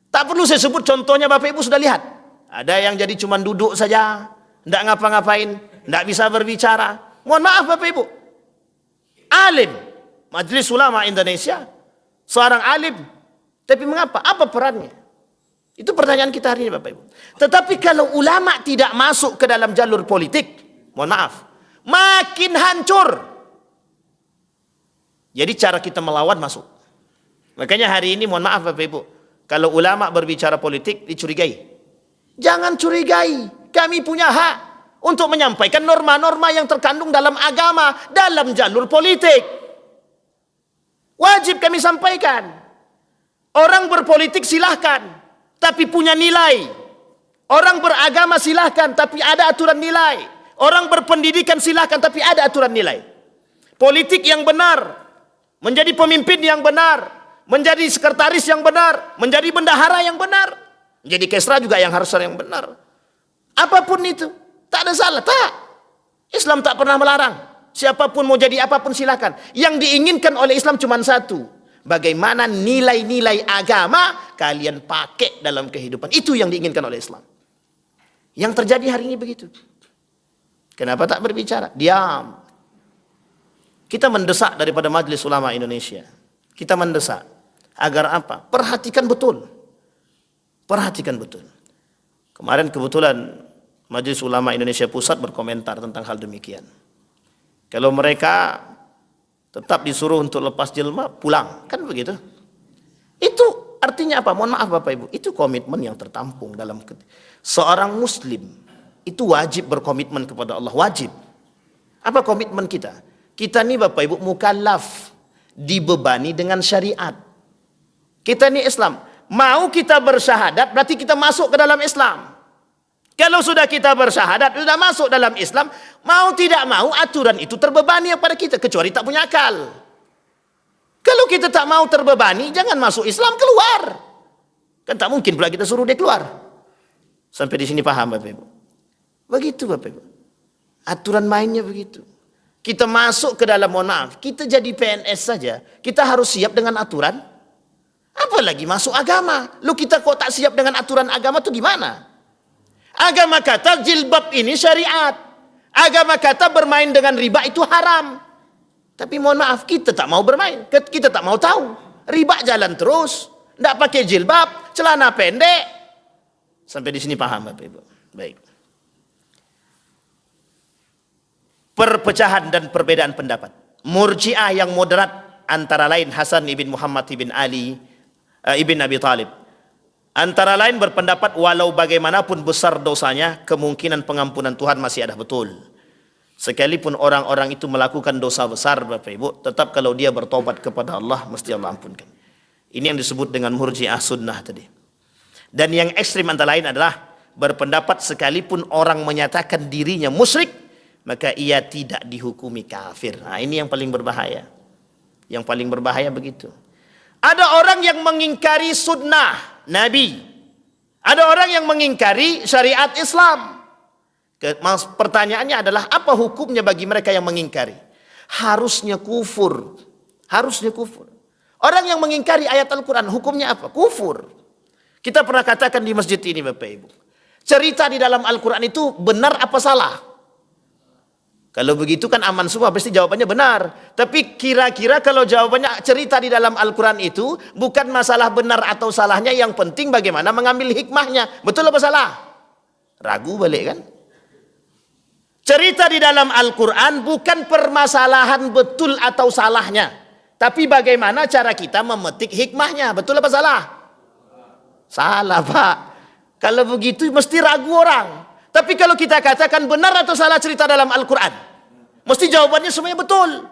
Tak perlu saya sebut contohnya, Bapak Ibu sudah lihat. Ada yang jadi cuma duduk saja, enggak ngapa-ngapain, enggak bisa berbicara. Mohon maaf Bapak Ibu. Alim, Majelis Ulama Indonesia, seorang alim. Tapi mengapa? Apa perannya? Itu pertanyaan kita hari ini Bapak Ibu. Tetapi kalau ulama tidak masuk ke dalam jalur politik, mohon maaf, makin hancur. Jadi cara kita melawan masuk. Makanya hari ini mohon maaf Bapak Ibu, kalau ulama berbicara politik dicurigai. Jangan curigai. Kami punya hak untuk menyampaikan norma-norma yang terkandung dalam agama, dalam jalur politik. Wajib kami sampaikan. Orang berpolitik silahkan, tapi punya nilai. Orang beragama silahkan, tapi ada aturan nilai. Orang berpendidikan silahkan, tapi ada aturan nilai. Politik yang benar, menjadi pemimpin yang benar, menjadi sekretaris yang benar, menjadi bendahara yang benar, menjadi kesra juga yang harus yang benar. Apapun itu, tak ada salah, tak. Islam tak pernah melarang. Siapapun mau jadi apapun silakan. Yang diinginkan oleh Islam cuma satu. Bagaimana nilai-nilai agama kalian pakai dalam kehidupan. Itu yang diinginkan oleh Islam. Yang terjadi hari ini begitu. Kenapa tak berbicara? Diam. Kita mendesak daripada Majelis Ulama Indonesia. Kita mendesak. Agar apa? Perhatikan betul. Perhatikan betul. Kemarin kebetulan Majelis Ulama Indonesia Pusat berkomentar tentang hal demikian. Kalau mereka tetap disuruh untuk lepas jilbab, pulang. Kan begitu. Itu artinya apa? Mohon maaf Bapak Ibu. Itu komitmen yang tertampung dalam seorang muslim. Itu wajib berkomitmen kepada Allah. Wajib. Apa komitmen kita? Kita ni Bapak Ibu mukallaf. Dibebani dengan syariat. Kita ni Islam. Mau kita bersyahadat, berarti kita masuk ke dalam Islam. Kalau sudah kita bersyahadat, sudah masuk dalam Islam, mau tidak mau aturan itu terbebani kepada kita, kecuali tak punya akal. Kalau kita tak mau terbebani, jangan masuk Islam, keluar. Kan tak mungkin pula kita suruh dia keluar. Sampai di sini paham Bapak Ibu? Begitu Bapak Ibu. Aturan mainnya begitu. Kita masuk ke dalam, mohon maaf, kita jadi PNS saja, kita harus siap dengan aturan. Apalagi masuk agama. Lu kita kok tak siap dengan aturan agama itu gimana? Agama kata jilbab ini syariat. Agama kata bermain dengan riba itu haram. Tapi mohon maaf, kita tak mau bermain. Kita tak mau tahu. Riba jalan terus. Tidak pakai jilbab, celana pendek. Sampai di sini paham Bapak Ibu? Baik. Perpecahan dan perbedaan pendapat. Murji'ah yang moderat antara lain Hasan ibn Muhammad ibn Ali ibn Abi Talib. Antara lain berpendapat walau bagaimanapun besar dosanya, kemungkinan pengampunan Tuhan masih ada betul. Sekalipun orang-orang itu melakukan dosa besar, Bapak Ibu, tetap kalau dia bertobat kepada Allah, mesti Allah ampunkan. Ini yang disebut dengan murji'ah sunnah tadi. Dan yang ekstrim antara lain adalah berpendapat sekalipun orang menyatakan dirinya musyrik, maka ia tidak dihukumi kafir. Nah, ini yang paling berbahaya. Yang paling berbahaya begitu. Ada orang yang mengingkari sunnah Nabi. Ada orang yang mengingkari syariat Islam. Pertanyaannya adalah apa hukumnya bagi mereka yang mengingkari? Harusnya kufur. Harusnya kufur. Orang yang mengingkari ayat Al-Quran hukumnya apa? Kufur. Kita pernah katakan di masjid ini Bapak Ibu. Cerita di dalam Al-Quran itu benar apa salah? Kalau begitu kan aman semua, pasti jawabannya benar. Tapi kira-kira kalau jawabannya cerita di dalam Al-Quran itu bukan masalah benar atau salahnya, yang penting bagaimana mengambil hikmahnya. Betul apa salah? Ragu balik kan? Cerita di dalam Al-Quran bukan permasalahan betul atau salahnya, tapi bagaimana cara kita memetik hikmahnya. Betul apa salah? Salah Pak. Kalau begitu mesti ragu orang. Tapi kalau kita katakan benar atau salah cerita dalam Al-Quran, mesti jawabannya semuanya betul.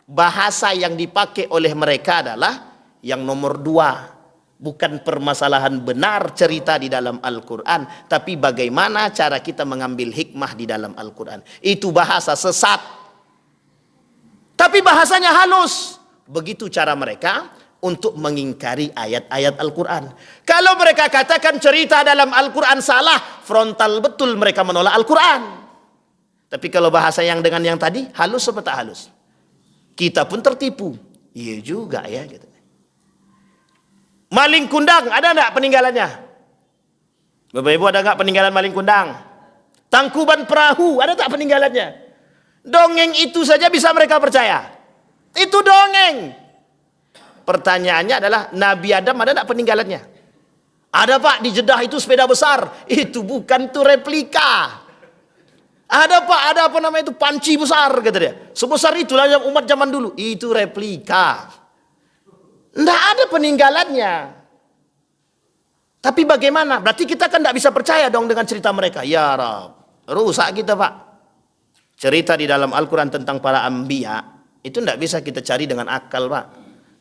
Bahasa yang dipakai oleh mereka adalah yang nomor dua. Bukan permasalahan benar cerita di dalam Al-Quran, tapi bagaimana cara kita mengambil hikmah di dalam Al-Quran. Itu bahasa sesat. Tapi bahasanya halus. Begitu cara mereka untuk mengingkari ayat-ayat Al-Quran. Kalau mereka katakan cerita dalam Al-Quran salah, frontal betul mereka menolak Al-Quran. Tapi kalau bahasa yang dengan yang tadi, halus atau tak halus? Kita pun tertipu. Iya juga ya. Gitu. Maling kundang, ada enggak peninggalannya? Bapak Ibu, ada enggak peninggalan maling kundang? Tangkuban perahu, ada tak peninggalannya? Dongeng itu saja bisa mereka percaya. Itu dongeng. Pertanyaannya adalah Nabi Adam ada enggak peninggalannya? Ada Pak, di Jeddah itu sepeda besar. Itu bukan tuh replika. Ada Pak, ada apa namanya itu panci besar kata dia. Sebesar itulah yang umat zaman dulu. Itu replika. Enggak ada peninggalannya. Tapi bagaimana? Berarti kita kan tidak bisa percaya dong dengan cerita mereka. Ya Rab, rusak kita Pak. Cerita di dalam Al-Quran tentang para anbiya itu tidak bisa kita cari dengan akal Pak.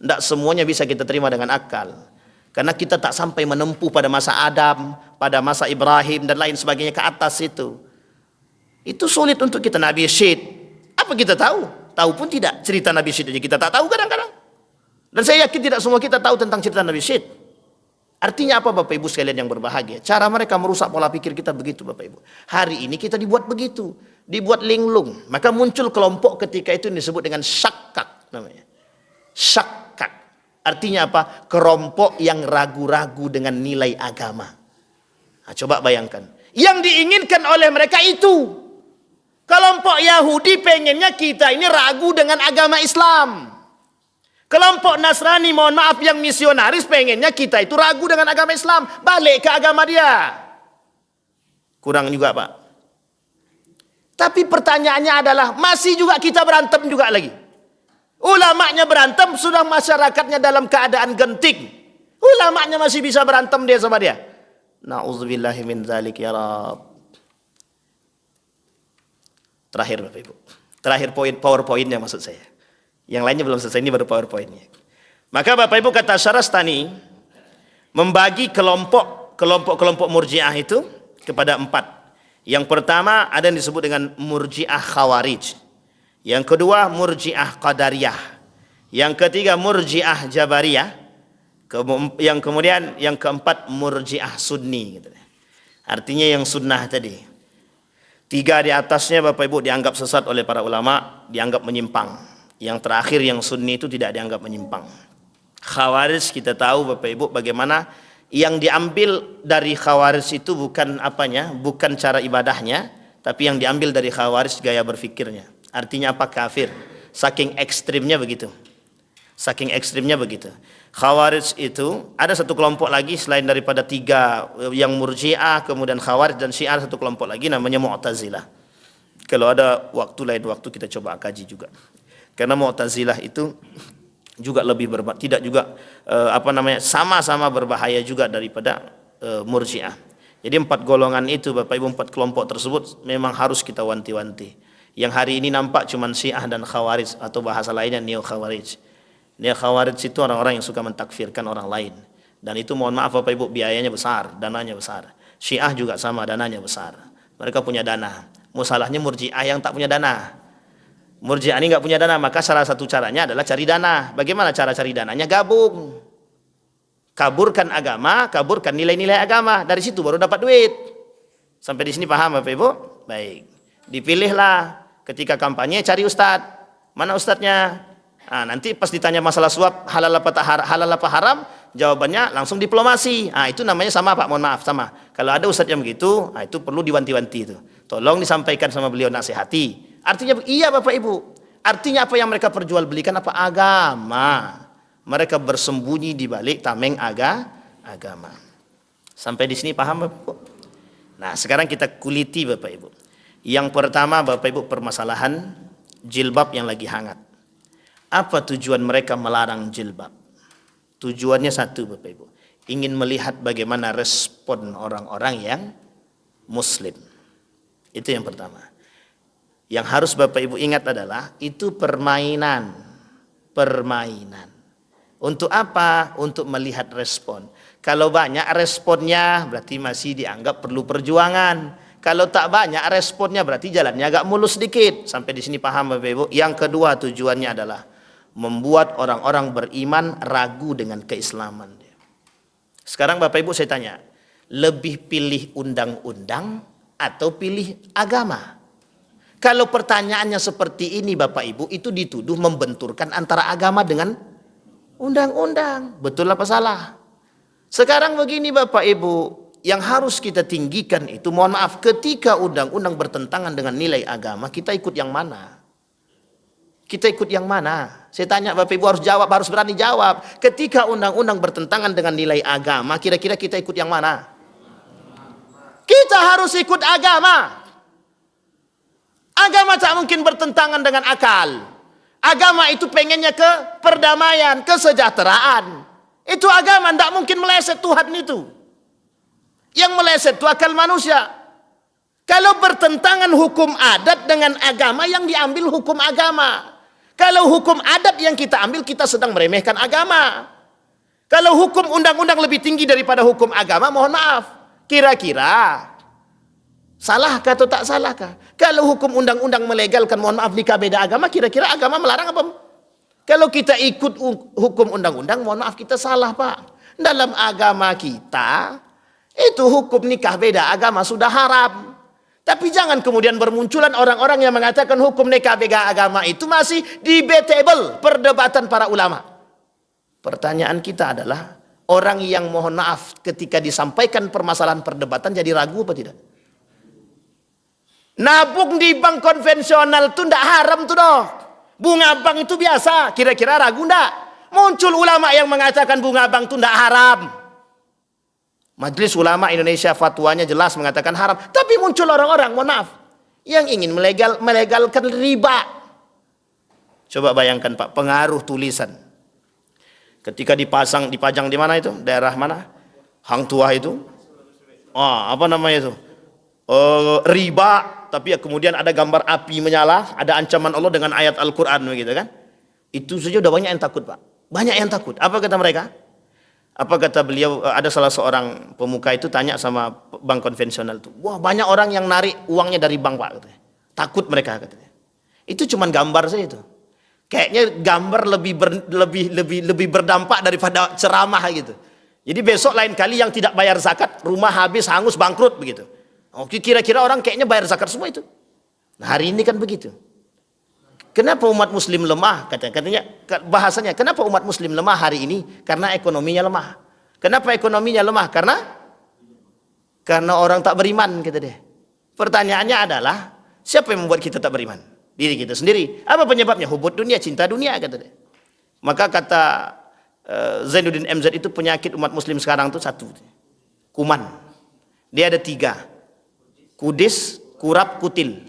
Tidak semuanya bisa kita terima dengan akal. Karena kita tak sampai menempuh pada masa Adam, pada masa Ibrahim dan lain sebagainya ke atas itu. Itu sulit untuk kita. Nabi Syed, apa kita tahu? Tahu pun tidak. Cerita Nabi Syed aja kita tak tahu kadang-kadang. Dan saya yakin tidak semua kita tahu tentang cerita Nabi Syed. Artinya apa Bapak Ibu sekalian yang berbahagia? Cara mereka merusak pola pikir kita begitu Bapak Ibu. Hari ini kita dibuat begitu. Dibuat linglung. Maka muncul kelompok ketika itu disebut dengan syakkak namanya. Syakkak. Artinya apa? Kelompok yang ragu-ragu dengan nilai agama. Nah, coba bayangkan. Yang diinginkan oleh mereka itu. Kelompok Yahudi pengennya kita ini ragu dengan agama Islam. Kelompok Nasrani, mohon maaf yang misionaris, pengennya kita itu ragu dengan agama Islam. Balik ke agama dia. Kurang juga Pak. Tapi pertanyaannya adalah, masih juga kita berantem juga lagi. Ulamanya berantem, sudah masyarakatnya dalam keadaan genting. Ulamanya masih bisa berantem dia sama dia. Na'udzubillahi min dzalik ya Rab. Terakhir Bapak Ibu. Terakhir poin, PowerPoint-nya maksud saya. Yang lainnya belum selesai, ini baru PowerPoint-nya. Maka Bapak Ibu kata Syarastani membagi kelompok Murji'ah itu kepada 4. Yang pertama ada yang disebut dengan Murji'ah Khawarij. Yang kedua Murji'ah Qadariyah. Yang ketiga Murji'ah Jabariyah. Yang kemudian yang keempat Murji'ah Sunni gitu. Artinya yang sunnah tadi. 3 di atasnya Bapak Ibu dianggap sesat oleh para ulama, dianggap menyimpang. Yang terakhir yang sunni itu tidak dianggap menyimpang. Khawarij kita tahu Bapak Ibu bagaimana yang diambil dari Khawarij itu bukan apanya, bukan cara ibadahnya, tapi yang diambil dari Khawarij gaya berfikirnya. Artinya apa? Kafir. Saking ekstrimnya begitu. Saking ekstrimnya begitu. Khawarij itu ada satu kelompok lagi selain daripada 3 yang Murji'ah, kemudian Khawarij dan Syiah, satu kelompok lagi namanya Mu'tazilah. Kalau ada waktu lain waktu kita coba kaji juga. Karena Mu'tazilah itu juga lebih tidak juga sama-sama berbahaya juga daripada Murji'ah. Jadi 4 golongan itu Bapak Ibu, 4 kelompok tersebut memang harus kita wanti-wanti. Yang hari ini nampak cuman Syiah dan Khawarij, atau bahasa lainnya Neo Khawarij. Neo Khawarij itu orang-orang yang suka mentakfirkan orang lain. Dan itu mohon maaf Bapak Ibu, biayanya besar, dananya besar. Syiah juga sama, dananya besar. Mereka punya dana. Masalahnya Murji'ah yang tak punya dana. Murji'ah ini nggak punya dana, maka salah satu caranya adalah cari dana. Bagaimana cara cari dananya? Gabung. Kaburkan agama, kaburkan nilai-nilai agama. Dari situ baru dapat duit. Sampai di sini paham Bapak Ibu? Baik. Dipilihlah ketika kampanye, cari ustadz. Mana ustadznya? Nah, nanti pas ditanya masalah suap halal apa haram, jawabannya langsung diplomasi. Nah, itu namanya sama Pak, mohon maaf sama. Kalau ada ustadz yang begitu, nah, itu perlu diwanti-wanti itu. Tolong disampaikan sama beliau, nasihati. Artinya iya Bapak Ibu. Artinya apa yang mereka perjualbelikan apa? Agama. Mereka bersembunyi di balik tameng agama. Sampai di sini paham Bapak Ibu? Nah, sekarang kita kuliti Bapak Ibu. Yang pertama Bapak Ibu, permasalahan jilbab yang lagi hangat. Apa tujuan mereka melarang jilbab? Tujuannya satu Bapak Ibu, ingin melihat bagaimana respon orang-orang yang muslim. Itu yang pertama. Yang harus Bapak Ibu ingat adalah itu permainan. Untuk apa? Untuk melihat respon. Kalau banyak responnya berarti masih dianggap perlu perjuangan. Kalau tak banyak responnya berarti jalannya agak mulus sedikit. Sampai di sini paham Bapak Ibu? Yang kedua tujuannya adalah membuat orang-orang beriman ragu dengan keislaman. Sekarang Bapak Ibu saya tanya, lebih pilih undang-undang atau pilih agama? Kalau pertanyaannya seperti ini Bapak Ibu, itu dituduh membenturkan antara agama dengan undang-undang. Betul apa salah? Sekarang begini Bapak Ibu, yang harus kita tinggikan itu, mohon maaf, ketika undang-undang bertentangan dengan nilai agama, kita ikut yang mana? Kita ikut yang mana? Saya tanya Bapak Ibu, harus jawab, harus berani jawab. Ketika undang-undang bertentangan dengan nilai agama, kira-kira kita ikut yang mana? Kita harus ikut agama. Agama tak mungkin bertentangan dengan akal. Agama itu pengennya ke perdamaian, kesejahteraan. Itu agama, tidak mungkin meleset Tuhan itu. Yang meleset itu akal manusia. Kalau bertentangan hukum adat dengan agama, yang diambil hukum agama. Kalau hukum adat yang kita ambil, kita sedang meremehkan agama. Kalau hukum undang-undang lebih tinggi daripada hukum agama, mohon maaf, kira-kira salahkah atau tak salahkah? Kalau hukum undang-undang melegalkan, mohon maaf, nikah beda agama, kira-kira agama melarang apa? Kalau kita ikut hukum undang-undang, mohon maaf, kita salah Pak. Dalam agama kita, itu hukum nikah beda agama sudah haram. Tapi jangan kemudian bermunculan orang-orang yang mengatakan hukum nikah beda agama itu masih debatable, perdebatan para ulama. Pertanyaan kita adalah, orang yang mohon maaf ketika disampaikan permasalahan perdebatan jadi ragu apa tidak? Nabung di bank konvensional itu tidak haram tuh dong. Bunga bank itu biasa, kira-kira ragu enggak? Muncul ulama yang mengatakan bunga bank itu tidak haram. Majelis Ulama Indonesia fatwanya jelas mengatakan haram. Tapi muncul orang-orang, mohon maaf, yang ingin melegalkan riba. Coba bayangkan Pak, pengaruh tulisan. Ketika dipajang di mana itu? Daerah mana? Hang Tuah itu. Apa namanya itu? Riba, tapi ya kemudian ada gambar api menyala, ada ancaman Allah dengan ayat Al-Quran begitu kan. Itu saja udah banyak yang takut Pak. Banyak yang takut. Apa kata mereka? Apa kata beliau? Ada salah seorang pemuka itu tanya sama bank konvensional itu, wah banyak orang yang narik uangnya dari bank Pak katanya. Takut mereka katanya. Itu cuma gambar saja itu. Kayaknya gambar lebih berdampak daripada ceramah gitu. Jadi besok lain kali yang tidak bayar zakat, rumah habis, hangus, bangkrut begitu. Oke, kira-kira orang kayaknya bayar zakat semua itu. Nah, hari ini kan begitu. Kenapa umat muslim lemah? Katanya bahasanya, kenapa umat muslim lemah hari ini? Karena ekonominya lemah. Kenapa ekonominya lemah? Karena orang tak beriman, kata dia. Pertanyaannya adalah, siapa yang membuat kita tak beriman? Diri kita sendiri. Apa penyebabnya? Hubud dunia, cinta dunia, kata dia. Maka kata Zainuddin MZ itu, penyakit umat muslim sekarang itu satu, kuman. Dia ada 3. Kudis, kurap, kutil.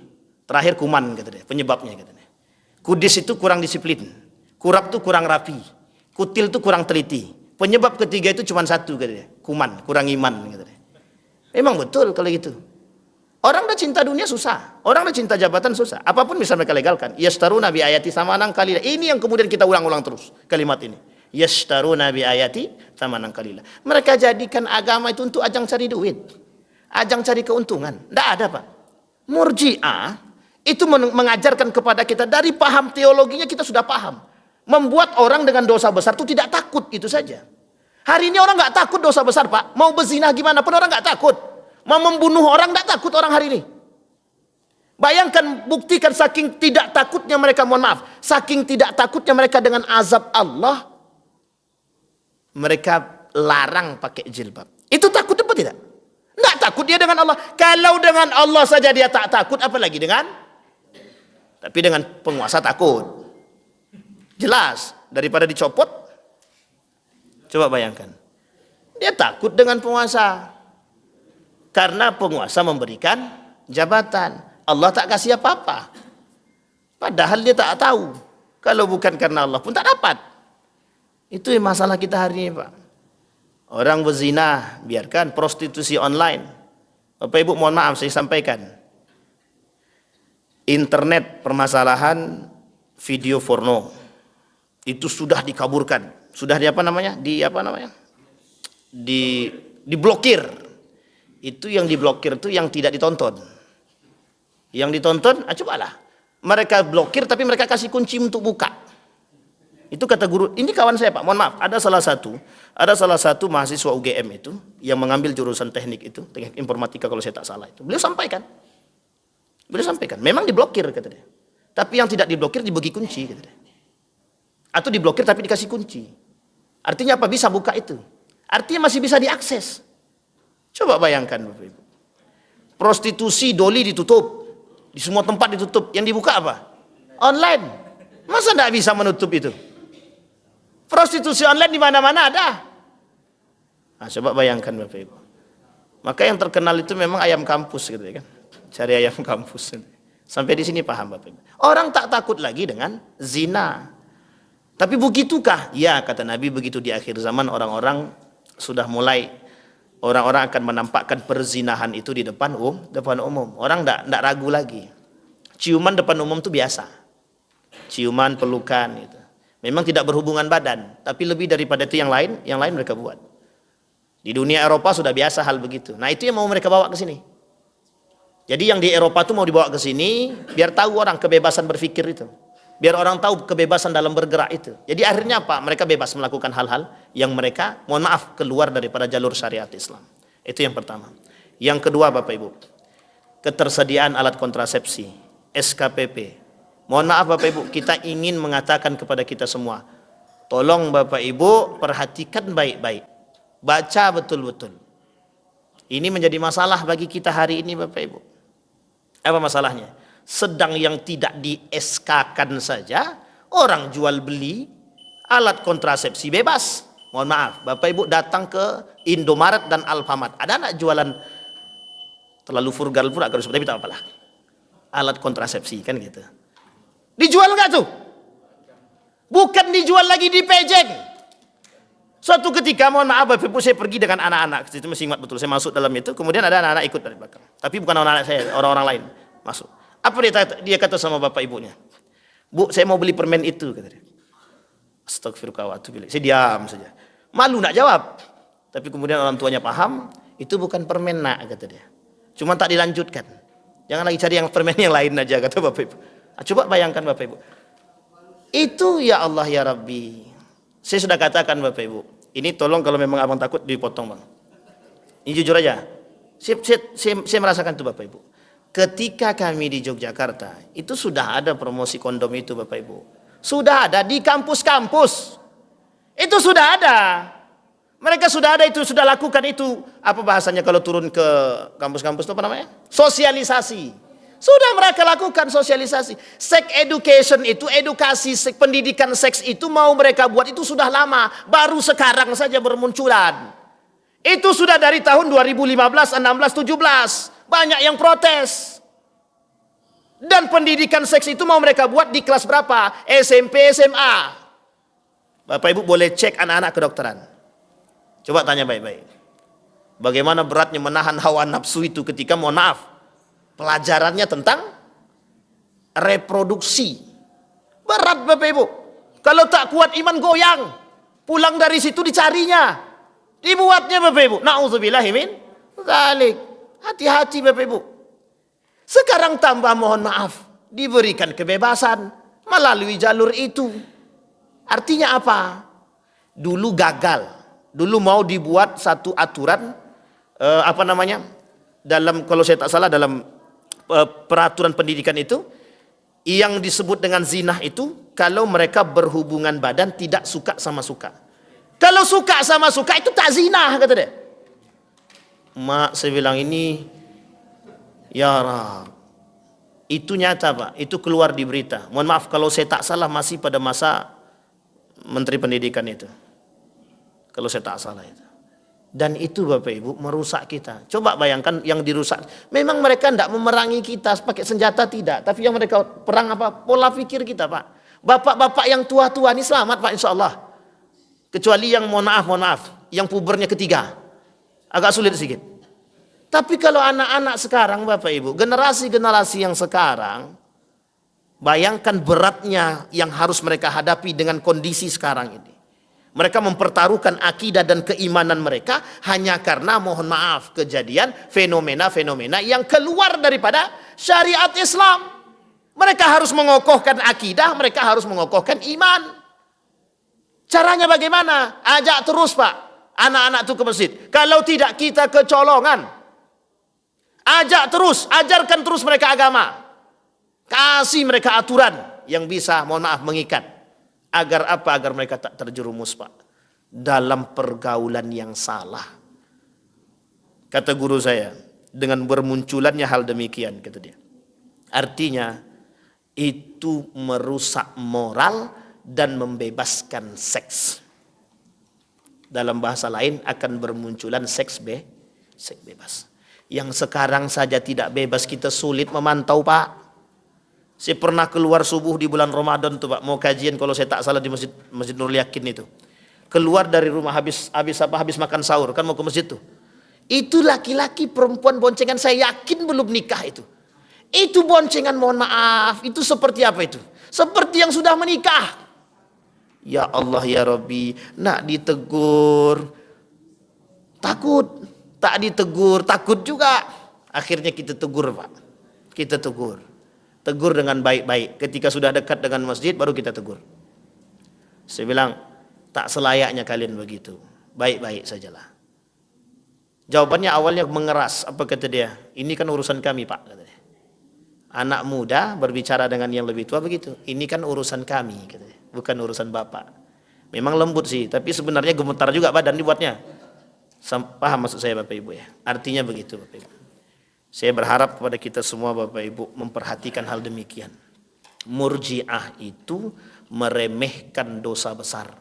Terakhir kuman, kata dia. Penyebabnya, kata dia. Kudis itu kurang disiplin. Kurap itu kurang rapi. Kutil itu kurang teliti. Penyebab ketiga itu cuma satu katanya, kuman, kurang iman katanya. Memang betul kalau gitu. Orang udah cinta dunia susah, orang udah cinta jabatan susah. Apapun bisa mereka legalkan. Yashtaruna bi ayati samanan qalila. Ini yang kemudian kita ulang-ulang terus kalimat ini. Yashtaruna bi ayati samanan qalila. Mereka jadikan agama itu untuk ajang cari duit, ajang cari keuntungan. Tidak ada, Pak. Murji'ah itu mengajarkan kepada kita dari paham teologinya kita sudah paham. Membuat orang dengan dosa besar itu tidak takut, itu saja. Hari ini orang nggak takut dosa besar, Pak. Mau berzina gimana pun orang nggak takut. Mau membunuh orang nggak takut orang hari ini. Bayangkan, buktikan saking tidak takutnya mereka, mohon maaf, saking tidak takutnya mereka dengan azab Allah, mereka larang pakai jilbab. Itu takut apa tidak? Nggak takut dia dengan Allah. Kalau dengan Allah saja dia tak takut, apalagi dengan? Tapi dengan penguasa takut. Jelas, daripada dicopot. Coba bayangkan. Dia takut dengan penguasa. Karena penguasa memberikan jabatan. Allah tak kasih apa-apa. Padahal dia tak tahu. Kalau bukan karena Allah pun tak dapat. Itu yang masalah kita hari ini, Pak. Orang berzina, biarkan. Prostitusi online. Bapak Ibu mohon maaf saya sampaikan. Internet permasalahan video porno. Itu sudah dikaburkan. Sudah diblokir. Itu yang diblokir itu yang tidak ditonton. Yang ditonton, cobalah. Mereka blokir tapi mereka kasih kunci untuk buka. Itu kata guru. Ini kawan saya, Pak. Mohon maaf. Ada salah satu mahasiswa UGM itu yang mengambil jurusan teknik itu, teknik informatika kalau saya tak salah itu. Beliau sampaikan. Memang diblokir kata dia. Tapi yang tidak diblokir dibagi kunci kata dia. Atau diblokir tapi dikasih kunci. Artinya apa? Bisa buka itu. Artinya masih bisa diakses. Coba bayangkan Bapak Ibu. Prostitusi doli ditutup. Di semua tempat ditutup. Yang dibuka apa? Online. Masa tidak bisa menutup itu? Prostitusi online di mana-mana ada. Nah, coba bayangkan Bapak Ibu. Maka yang terkenal itu memang ayam kampus gitu ya kan. Cari ayam kampus. Sampai di sini paham Bapak Ibu. Orang tak takut lagi dengan zina. Tapi begitukah? Ya, kata Nabi, begitu di akhir zaman orang-orang sudah mulai, orang-orang akan menampakkan perzinahan itu di depan umum. Orang tidak ragu lagi. Ciuman depan umum itu biasa. Ciuman, pelukan gitu. Memang tidak berhubungan badan, tapi lebih daripada itu yang lain mereka buat. Di dunia Eropa sudah biasa hal begitu. Nah, itu yang mau mereka bawa ke sini. Jadi yang di Eropa itu mau dibawa ke sini biar tahu orang kebebasan berpikir itu. Biar orang tahu kebebasan dalam bergerak itu. Jadi akhirnya apa? Mereka bebas melakukan hal-hal yang mereka, mohon maaf, keluar daripada jalur syariat Islam. Itu yang pertama. Yang kedua Bapak Ibu, ketersediaan alat kontrasepsi, SKPP. Mohon maaf Bapak Ibu, kita ingin mengatakan kepada kita semua, tolong Bapak Ibu perhatikan baik-baik. Baca betul-betul. Ini menjadi masalah bagi kita hari ini Bapak Ibu. Apa masalahnya? Sedang yang tidak di SK-kan saja, orang jual beli alat kontrasepsi bebas. Mohon maaf, Bapak Ibu datang ke Indomaret dan Alfamart. Ada anak jualan, terlalu frugal pula kalau tapi tak apalah. Alat kontrasepsi kan gitu. Dijual nggak tuh? Bukan dijual lagi di pejeng. Suatu ketika, mohon maaf Bapak Ibu, saya pergi dengan anak-anak. Itu masih ingat betul, saya masuk dalam itu. Kemudian ada anak-anak ikut dari belakang. Tapi bukan anak-anak saya, orang-orang lain masuk. Apa dia kata sama bapak ibunya? Bu, saya mau beli permen itu, kata dia. Astagfirullah, saya diam saja. Malu nak jawab. Tapi kemudian orang tuanya paham, itu bukan permen nak, kata dia. Cuma tak dilanjutkan. Jangan lagi cari yang permen yang lain aja, kata bapak ibu. Coba bayangkan bapak ibu. Itu ya Allah ya Rabbi. Saya sudah katakan bapak ibu. Ini tolong kalau memang abang takut dipotong bang. Ini jujur aja. Saya merasakan itu bapak ibu. Ketika kami di Yogyakarta, itu sudah ada promosi kondom itu Bapak Ibu. Sudah ada di kampus-kampus. Itu sudah ada. Mereka sudah ada itu, sudah lakukan itu. Apa bahasanya kalau turun ke kampus-kampus itu apa namanya? Sosialisasi. Sudah mereka lakukan sosialisasi. Sex education itu, edukasi pendidikan seks itu mau mereka buat itu sudah lama. Baru sekarang saja bermunculan. Itu sudah dari tahun 2015, 16, 17. Banyak yang protes. Dan pendidikan seks itu mau mereka buat di kelas berapa? SMP, SMA. Bapak Ibu boleh cek anak-anak kedokteran. Coba tanya baik-baik. Bagaimana beratnya menahan hawa nafsu itu ketika, mohon maaf, pelajarannya tentang reproduksi. Berat Bapak Ibu. Kalau tak kuat iman goyang. Pulang dari situ dicarinya. Dibuatnya Bapak Ibu. Na'udzubillahi min dzalik. Hati-hati Bapak Ibu. Sekarang tambah mohon maaf, diberikan kebebasan melalui jalur itu. Artinya apa? Dulu gagal. Dulu mau dibuat satu aturan, dalam, kalau saya tak salah, dalam peraturan pendidikan itu, yang disebut dengan zina itu, kalau mereka berhubungan badan tidak suka sama suka. Kalau suka sama suka itu tak zina, kata dia. Mak, saya bilang ini, ya Rab, itu nyata Pak, itu keluar di berita. Mohon maaf kalau saya tak salah masih pada masa Menteri Pendidikan itu. Kalau saya tak salah itu. Dan itu Bapak Ibu merusak kita. Coba bayangkan yang dirusak. Memang mereka tidak memerangi kita pakai senjata, tidak. Tapi yang mereka perang apa? Pola pikir kita Pak. Bapak-bapak yang tua-tua ini selamat Pak insya Allah. Kecuali yang mohon maaf, yang pubernya ketiga. Agak sulit sedikit. Tapi kalau anak-anak sekarang Bapak Ibu, generasi-generasi yang sekarang, bayangkan beratnya yang harus mereka hadapi dengan kondisi sekarang ini. Mereka mempertaruhkan akidah dan keimanan mereka hanya karena mohon maaf kejadian fenomena-fenomena yang keluar daripada syariat Islam. Mereka harus mengokohkan akidah, mereka harus mengokohkan iman. Caranya bagaimana? Ajak terus Pak anak-anak itu ke masjid. Kalau tidak kita kecolongan. Ajak terus, ajarkan terus mereka agama. Kasih mereka aturan yang bisa mohon maaf mengikat. Agar apa? Agar mereka tak terjerumus Pak dalam pergaulan yang salah. Kata guru saya, dengan bermunculannya hal demikian, kata dia, artinya itu merusak moral dan membebaskan seks. Dalam bahasa lain akan bermunculan seks bebas. Yang sekarang saja tidak bebas, kita sulit memantau Pak. Saya pernah keluar subuh di bulan Ramadan tuh Pak, mau kajian kalau saya tak salah di Masjid Nurul Yakin itu. Keluar dari rumah habis makan sahur kan mau ke masjid tuh. Itu laki-laki perempuan boncengan, saya yakin belum nikah itu. Itu boncengan mohon maaf, itu seperti apa itu? Seperti yang sudah menikah. Ya Allah ya Rabbi, nak ditegur takut, tak ditegur takut juga. Akhirnya kita tegur Pak. Kita tegur dengan baik-baik. Ketika sudah dekat dengan masjid baru kita tegur. Saya bilang tak selayaknya kalian begitu. Baik-baik sajalah. Jawabannya awalnya mengeras. Apa kata dia? Ini kan urusan kami Pak, kata dia. Anak muda berbicara dengan yang lebih tua begitu. Ini kan urusan kami, kata dia. Bukan urusan bapak. Memang lembut sih, tapi sebenarnya gemetar juga badan dibuatnya. Paham maksud saya Bapak Ibu ya? Artinya begitu Bapak Ibu. Saya berharap kepada kita semua Bapak Ibu memperhatikan hal demikian. Murji'ah itu meremehkan dosa besar,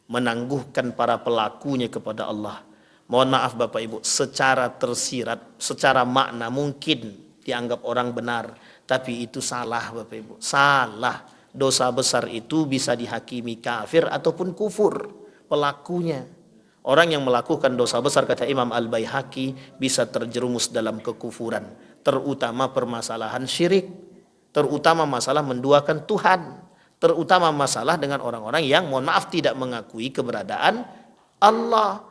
menangguhkan para pelakunya kepada Allah. Mohon maaf Bapak Ibu, secara tersirat, secara makna mungkin dianggap orang benar, tapi itu salah Bapak Ibu. Salah. Dosa besar itu bisa dihakimi kafir ataupun kufur pelakunya. Orang yang melakukan dosa besar, kata Imam Al-Baihaqi, bisa terjerumus dalam kekufuran, terutama permasalahan syirik, terutama masalah menduakan Tuhan, terutama masalah dengan orang-orang yang mohon maaf tidak mengakui keberadaan Allah.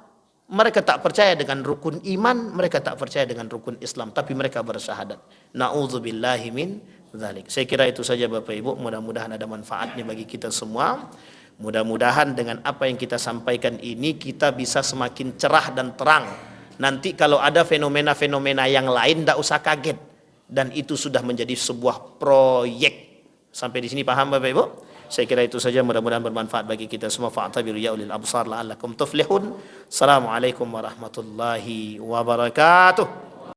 Mereka tak percaya dengan rukun iman, mereka tak percaya dengan rukun Islam, tapi mereka bersyahadat. Na'udzubillahi min dzalik. Saya kira itu saja Bapak Ibu, mudah-mudahan ada manfaatnya bagi kita semua. Mudah-mudahan dengan apa yang kita sampaikan ini kita bisa semakin cerah dan terang. Nanti kalau ada fenomena-fenomena yang lain tidak usah kaget. Dan itu sudah menjadi sebuah proyek. Sampai di sini paham Bapak Ibu? Saya kira itu saja, mudah-mudahan bermanfaat bagi kita semua. Fa'tabiru ya ulil absar la'allakum tuflihun. Assalamualaikum warahmatullahi wabarakatuh.